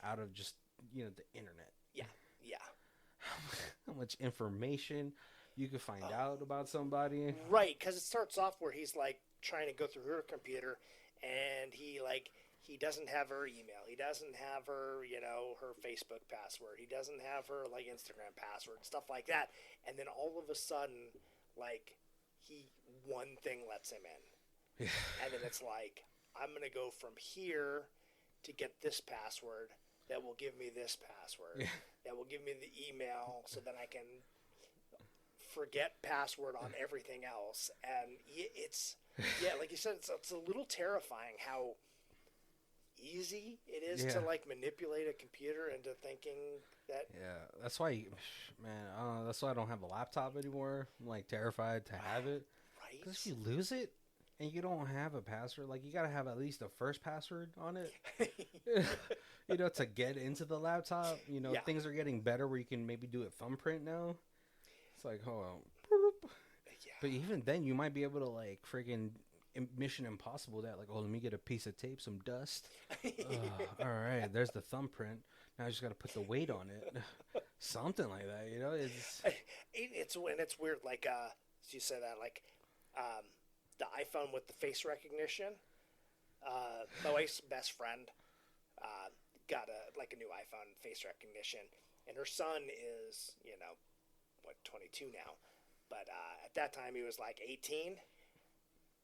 out of just the internet. Yeah. How much information you can find out about somebody. Right, because it starts off where he's like trying to go through her computer, and he doesn't have her email. He doesn't have her, her Facebook password. He doesn't have her like Instagram password, stuff like that. And then all of a sudden, like one thing lets him in, and then it's like I'm gonna go from here to get this password that will give me this password that will give me the email, so then I can forget password on everything else. And it's like you said, it's a little terrifying how easy it is to like manipulate a computer into thinking that. That's why, man, that's why I don't have a laptop anymore. I'm like terrified to have it, right? Because if you lose it and you don't have a password, like you gotta have at least a first password on it to get into the laptop. Things are getting better where you can maybe do a thumbprint now. It's like, hold on. But even then, you might be able to like friggin' Mission Impossible that, like, oh, let me get a piece of tape, some dust. All right, there's the thumbprint. Now I just got to put the weight on it. Something like that, It's weird. Like, as you said that, like, the iPhone with the face recognition. My wife's best friend got a new iPhone face recognition, and her son is 22 now, but at that time he was like 18,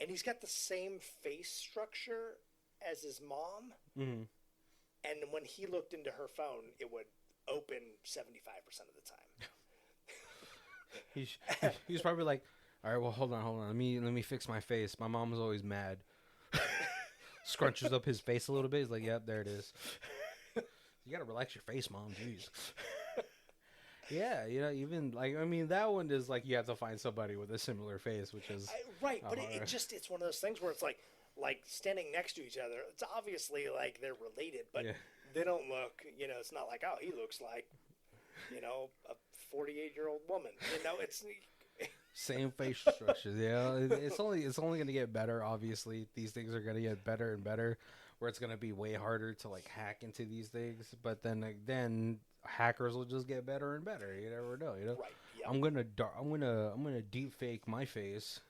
and he's got the same face structure as his mom. Mm-hmm. And when he looked into her phone, it would open 75% of the time. He's probably like, all right, well, hold on, let me fix my face. My mom was always mad. Scrunches up his face a little bit. He's like, yep, there it is. You gotta relax your face, Mom. Jeez. Yeah, even like, I mean, that one is like you have to find somebody with a similar face, which is right. But it's one of those things where it's like standing next to each other. It's obviously like they're related, but they don't look. It's not like, oh, he looks like a 48-year-old woman. It's same facial structures. It's only gonna get better. Obviously, these things are gonna get better and better. Where it's gonna be way harder to like hack into these things, but then hackers will just get better and better. You never know. Right. Yep. I'm gonna deep fake my face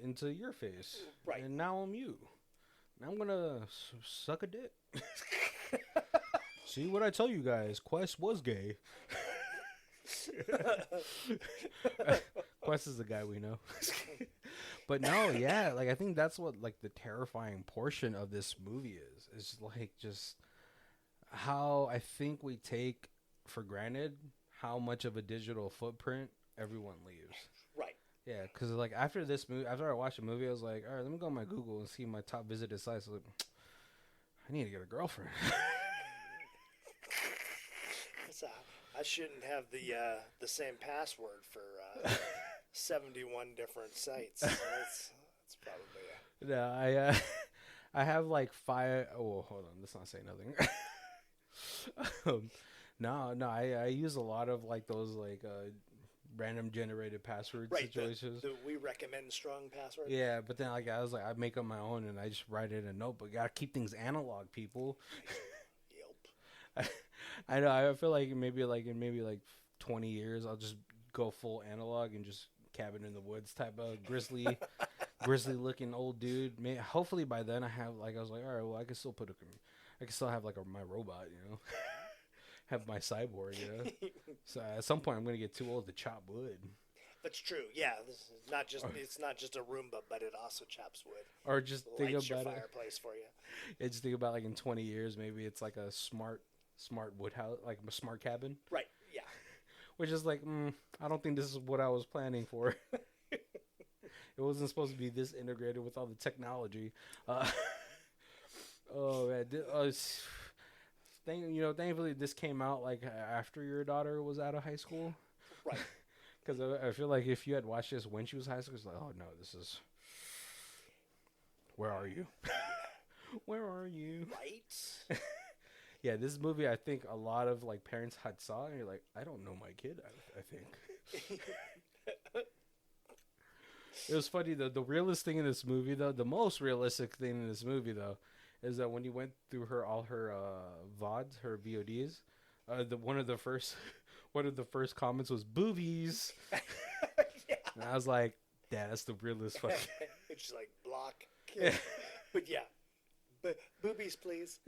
into your face. Right. And now I'm you. Now I'm gonna suck a dick. See what I tell you guys? Quest was gay. Quest is the guy we know. But no, yeah, like I think that's what like the terrifying portion of this movie is like just how I think we take for granted how much of a digital footprint everyone leaves. Right. Yeah, because like after this movie, after I watched the movie, I was like, all right, let me go on my Google and see my top visited sites. Like, I need to get a girlfriend. I shouldn't have the same password for 71 different sites. So that's probably No, I have like 5. Oh, hold on, let's not say nothing. No, I use a lot of like those like random generated password situations. We recommend strong password. Yeah, but then like I was like I make up my own and I just write it in a notebook. Gotta keep things analog, people. Yep. I know. I feel like maybe like in 20 years I'll just go full analog and just cabin in the woods type of grizzly looking old dude. Hopefully by then I was like, all right, well I can still have like my robot, you know. Have my cyborg, you know. So at some point I'm gonna get too old to chop wood. That's true. Yeah, it's not just a Roomba, but it also chops wood. Or just think about your fireplace for you. Yeah, just think about like in 20 years maybe it's like a smart wood house, like a smart cabin. Right. Yeah. Which is like, I don't think this is what I was planning for. It wasn't supposed to be this integrated with all the technology. Oh man, thankfully this came out like after your daughter was out of high school. Right. Because I feel like if you had watched this when she was high school, it's like, oh no, this is. Where are you? Where are you? Right. Yeah, this movie I think a lot of like parents had saw and you're like, I don't know my kid. I think. It was funny though. The realest thing in this movie though, the most realistic thing in this movie though, is that when you went through all her VODs, her VODs, one of the first comments was boobies. Yeah. And I was like, Dad, that's the realest fucking. It's just like block. But yeah, boobies, please.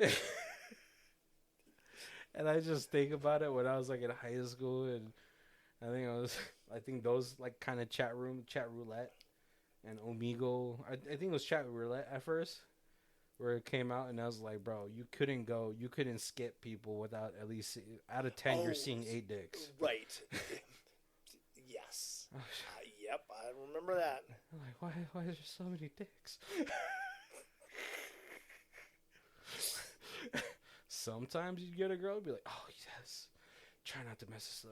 And I just think about it when I was like in high school, and I think those like kind of chat roulette, and Omegle. I think it was chat roulette at first, where it came out, and I was like, bro, you couldn't skip people without at least out of 10 you're seeing 8 dicks. Right. Yes. Yep, I remember that. I'm like, why is there so many dicks? Sometimes you get a girl and be like, oh yes, try not to mess this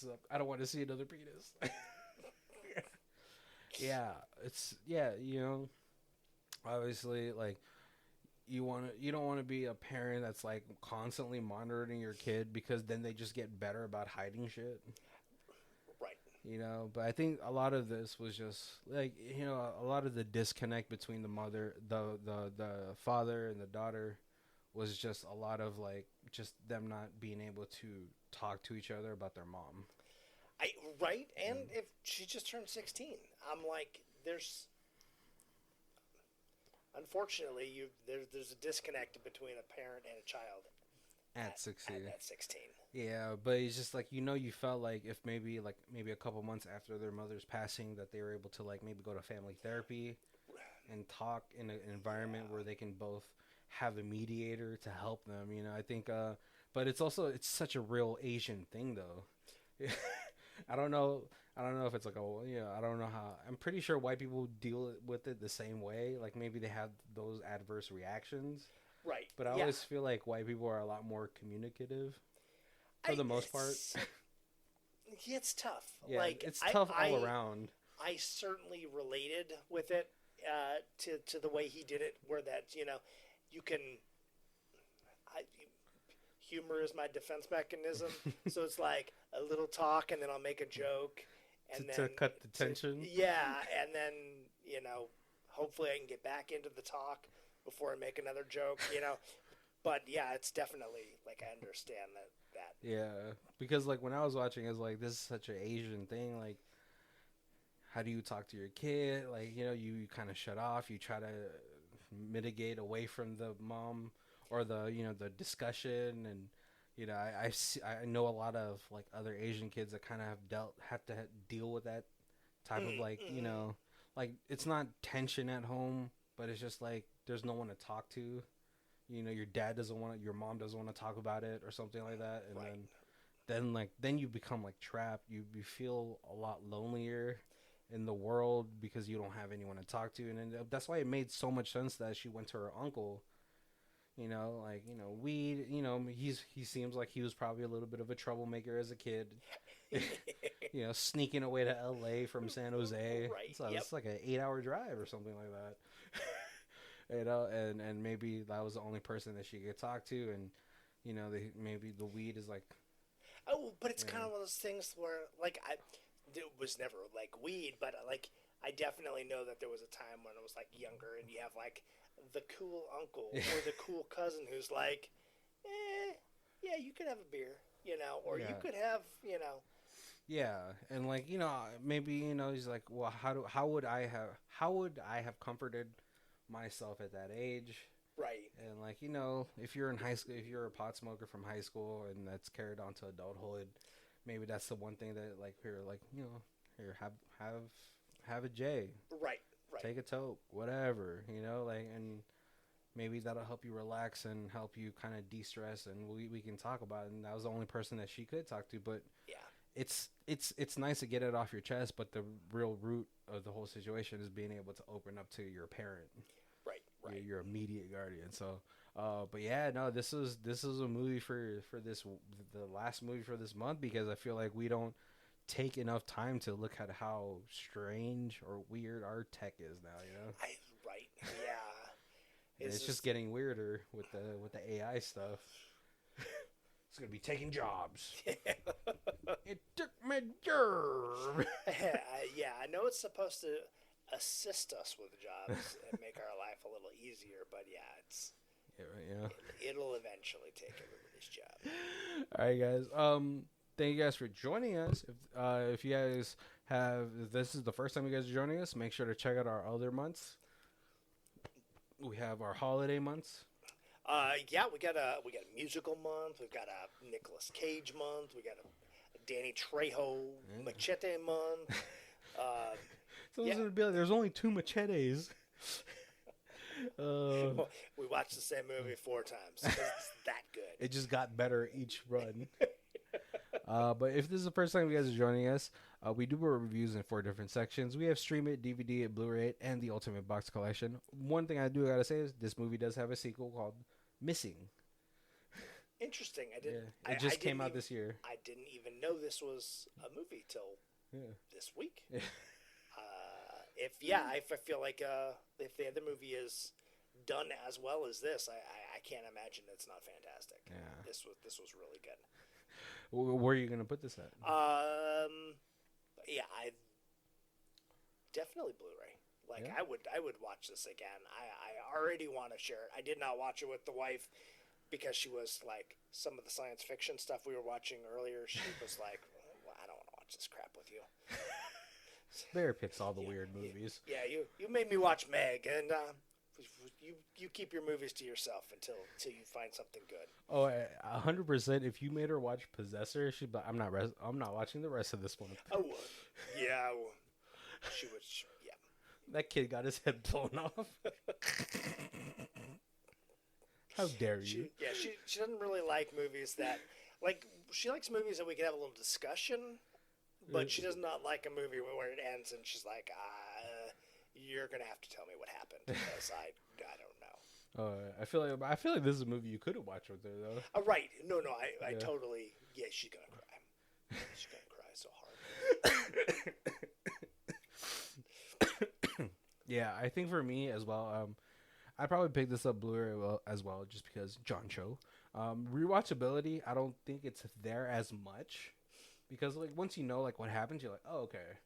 up. I don't want to see another penis. Obviously like you don't want to be a parent that's like constantly monitoring your kid, because then they just get better about hiding shit. Right. You know, but I think a lot of this was just like, you know, a lot of the disconnect between the father and the daughter was just a lot of like just them not being able to talk to each other about their mom. Right, and if she just turned 16, I'm like, unfortunately, there's a disconnect between a parent and a child at 16. At 16. Yeah, but it's just like, you know, you felt like if maybe a couple months after their mother's passing that they were able to like maybe go to family therapy and talk in an environment where they can both have a mediator to help them, you know. I think but it's such a real Asian thing though. I don't know if it's like I don't know how. I'm pretty sure white people deal with it the same way, like maybe they have those adverse reactions, right? But I always feel like white people are a lot more communicative for the most part. It's tough. Yeah, like it's tough all around. I certainly related with it to the way he did it, where that, you know, you can. Humor is my defense mechanism, so it's like a little talk, and then I'll make a joke, and to cut the tension. And then, you know, hopefully I can get back into the talk before I make another joke, you know. But yeah, it's definitely like I understand that. Yeah, because like when I was watching, it's like this is such an Asian thing. Like, how do you talk to your kid? Like, you know, you kind of shut off. You try to mitigate away from the mom or the, you know, the discussion, and I know a lot of like other Asian kids that kind of have to deal with that type of like, like it's not tension at home, but it's just like there's no one to talk to. Your dad doesn't want your mom doesn't want to talk about it or something like that, and Right. then you become like trapped. You feel a lot lonelier in the world because you don't have anyone to talk to, and then that's why it made so much sense that she went to her uncle. Weed. He seems like he was probably a little bit of a troublemaker as a kid. Sneaking away to L.A. from San Jose. Right. So Yep. it's like an 8-hour drive or something like that. And maybe that was the only person that she could talk to, and maybe the weed is like. Oh, but it's kind of one of those things where, like, it was never like weed, but like, I definitely know that there was a time when I was like younger, and you have like the cool uncle or the cool cousin who's like, yeah, you could have a beer, or you could have, Yeah, and like maybe he's like, well, how would I have comforted myself at that age? right, And like if you're in high school, if you're a pot smoker from high school and that's carried on to adulthood, maybe that's the one thing that like here, like here have a J, right, take a toke, whatever, like, and maybe that'll help you relax and help you kind of de-stress, and we can talk about it. And that was the only person that she could talk to, but yeah, it's nice to get it off your chest, but the real root of the whole situation is being able to open up to your parent, right. your immediate guardian. So, but yeah, no, this is a movie for the last movie for this month, because I feel like we don't take enough time to look at how strange or weird our tech is now. Right, yeah. It's just getting weirder with the AI stuff. It's gonna be taking jobs. It took my job. Yeah, I know it's supposed to assist us with jobs and make our life a little easier, but yeah, it'll eventually take everybody's job. All right, guys. Thank you guys for joining us. If you guys if this is the first time you guys are joining us, make sure to check out our other months. We have our holiday months. Yeah, we got a musical month. We've got a Nicolas Cage month. We got a Danny Trejo Machete month. Gonna be like, there's only 2 machetes. We watched the same movie 4 times. It's that good. It just got better each run. But if this is the first time you guys are joining us, we do our reviews in 4 different sections. We have Stream It, DVD It, Blu-ray It, and the Ultimate Box Collection. One thing I do gotta say is this movie does have a sequel called Missing. Interesting. I didn't. Yeah, it just came out this year. I didn't even know this was a movie till this week. Yeah. If I feel like if the other movie is done as well as this, I can't imagine it's not fantastic. Yeah. This was really good. Where are you gonna put this at? Yeah, I definitely Blu-ray. Like Yeah. I would watch this again. I already want to share it. I did not watch it with the wife because she was like, some of the science fiction stuff we were watching earlier. She was like, well, I don't want to watch this crap with you. Bear picks all the weird movies. Yeah, you made me watch Meg, and you keep your movies to yourself until you find something good. Oh, 100%. If you made her watch Possessor, she'd be like, I'm not watching the rest of this one. Oh, yeah. She would. Yeah. That kid got his head blown off. How dare you? She doesn't really like movies that, like, she likes movies that we can have a little discussion, but she does not like a movie where it ends and she's like, you're gonna have to tell me what happened because I don't know. I feel like this is a movie you could have watched with her though. Right? No, I totally. Yeah, she's gonna cry. She's gonna cry so hard. Yeah, I think for me as well, I'd probably pick this up Blu-ray as well, just because John Cho. Rewatchability, I don't think it's there as much, because like once you know like what happens, you're like, oh, okay.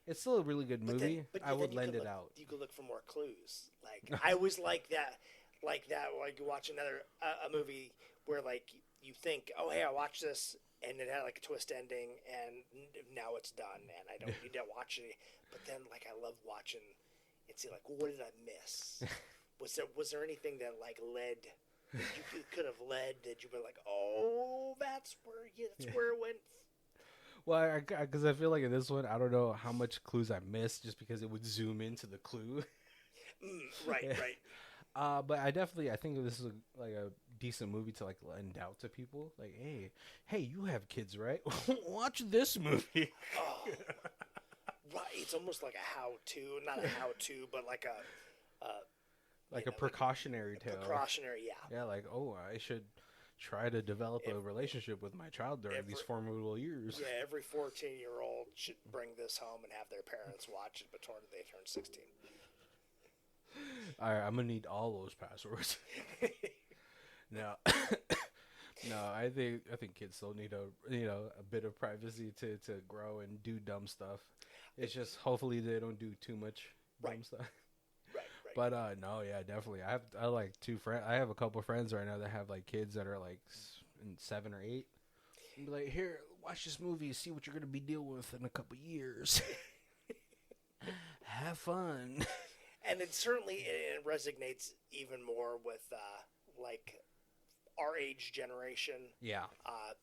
It's still a really good movie. I would lend it out. You could look for more clues. Like I always like that. Like you watch another a movie where like you think, oh hey, I watched this and it had like a twist ending and now it's done and I don't need to watch it. But then like I love watching and see like, what did I miss? Was there anything that like led you could have led that you've been like, oh, that's where it went. Well, because I feel like in this one, I don't know how much clues I missed just because it would zoom into the clue. Right, Yeah. right. But I think this is like a decent movie to like lend out to people. Like, hey, you have kids, right? Watch this movie. Oh, right. It's almost like a how-to, not a how-to, but like a precautionary tale. Precautionary, yeah. Yeah, like, I should try to develop a relationship with my child during these formidable years. Yeah, every 14-year-old should bring this home and have their parents watch it before they turn 16. All right, I'm gonna need all those passwords. No, no, I think kids still need a bit of privacy to grow and do dumb stuff. It's just hopefully they don't do too much dumb stuff. Right. But no, yeah, definitely. I like two friends. I have a couple friends right now that have like kids that are like 7 or 8. And be like, here, watch this movie, see what you're gonna be dealing with in a couple years. Have fun. And it certainly resonates even more with like our age generation. Yeah.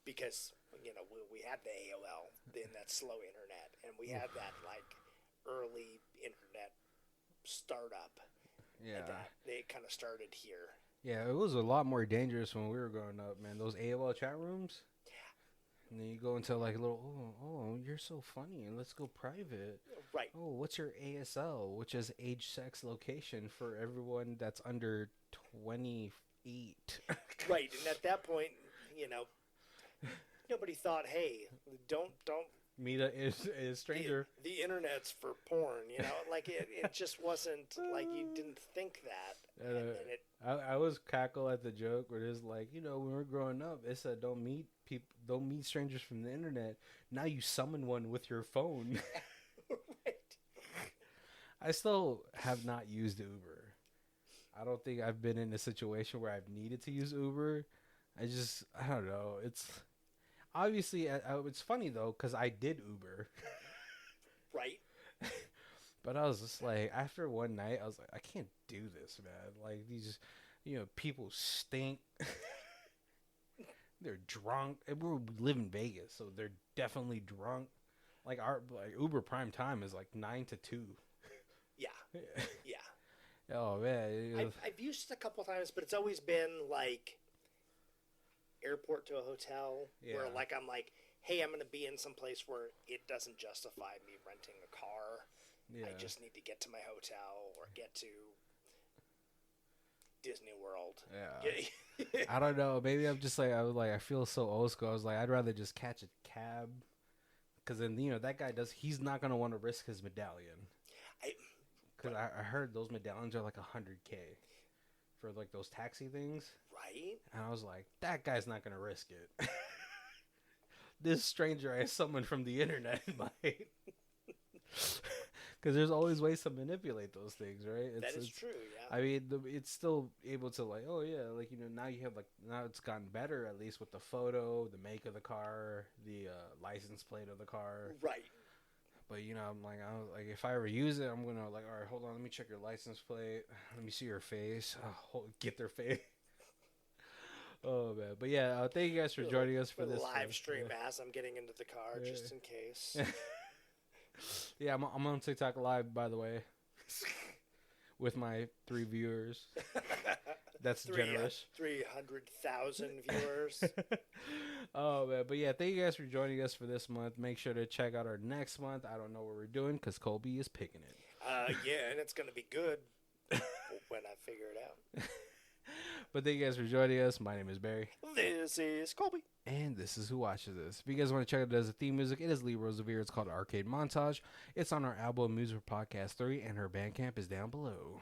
Because we had the AOL, then that slow internet, and we had that like early internet startup. Yeah. They kind of started here. Yeah, it was a lot more dangerous when we were growing up, man. Those AOL chat rooms. Yeah. And then you go into like a little, oh, you're so funny, and let's go private. Right. Oh, what's your ASL, which is age, sex, location for everyone that's under 28. Right, and at that point, nobody thought, hey, don't meet a stranger. The internet's for porn, like it just wasn't like you didn't think that. I was cackle at the joke where it's like, when we were growing up, it said don't meet strangers from the internet. Now you summon one with your phone. Right. I still have not used Uber. I don't think I've been in a situation where I've needed to use Uber. I don't know. It's obviously, it's funny though, because I did Uber. Right. But I was just like, after one night, I was like, I can't do this, man. Like these, people stink. They're drunk. And we live in Vegas, so they're definitely drunk. Like Uber prime time is like 9 to 2. Yeah. Yeah. Oh man, I've used it a couple times, but it's always been like airport to a hotel, where like I'm like, hey, I'm gonna be in some place where it doesn't justify me renting a car. Yeah. I just need to get to my hotel or get to Disney World. Yeah. I don't know. Maybe I'm just like I feel so old school. I was like, I'd rather just catch a cab, because then that guy he's not gonna want to risk his medallion. Because I heard those medallions are like $100K for like those taxi things. Right. And I was like, that guy's not going to risk it. This stranger I summoned from the internet might. Because there's always ways to manipulate those things, right? That is true, yeah. I mean, it's still able to like, oh yeah, like, now you have now it's gotten better, at least with the photo, the make of the car, the license plate of the car. Right. But I'm like, if I ever use it, I'm gonna like, all right, hold on, let me check your license plate. Let me see your face. Get their face. Oh man, but yeah, thank you guys for joining us for this live stream as I'm getting into the car, just in case. Yeah, I'm on TikTok live, by the way, with my 3 viewers. That's generous. 300,000 viewers. Oh man, but yeah, thank you guys for joining us for this month. Make sure to check out our next month. I don't know what we're doing because Colby is picking it. Yeah, and it's gonna be good when I figure it out. But thank you guys for joining us. My name is Barry. This is Colby. And this is Who Watches This. If you guys want to check out it as a theme music, it is Lee Rosevere. It's called Arcade Montage. It's on our album Music Podcast 3, and her Bandcamp is down below.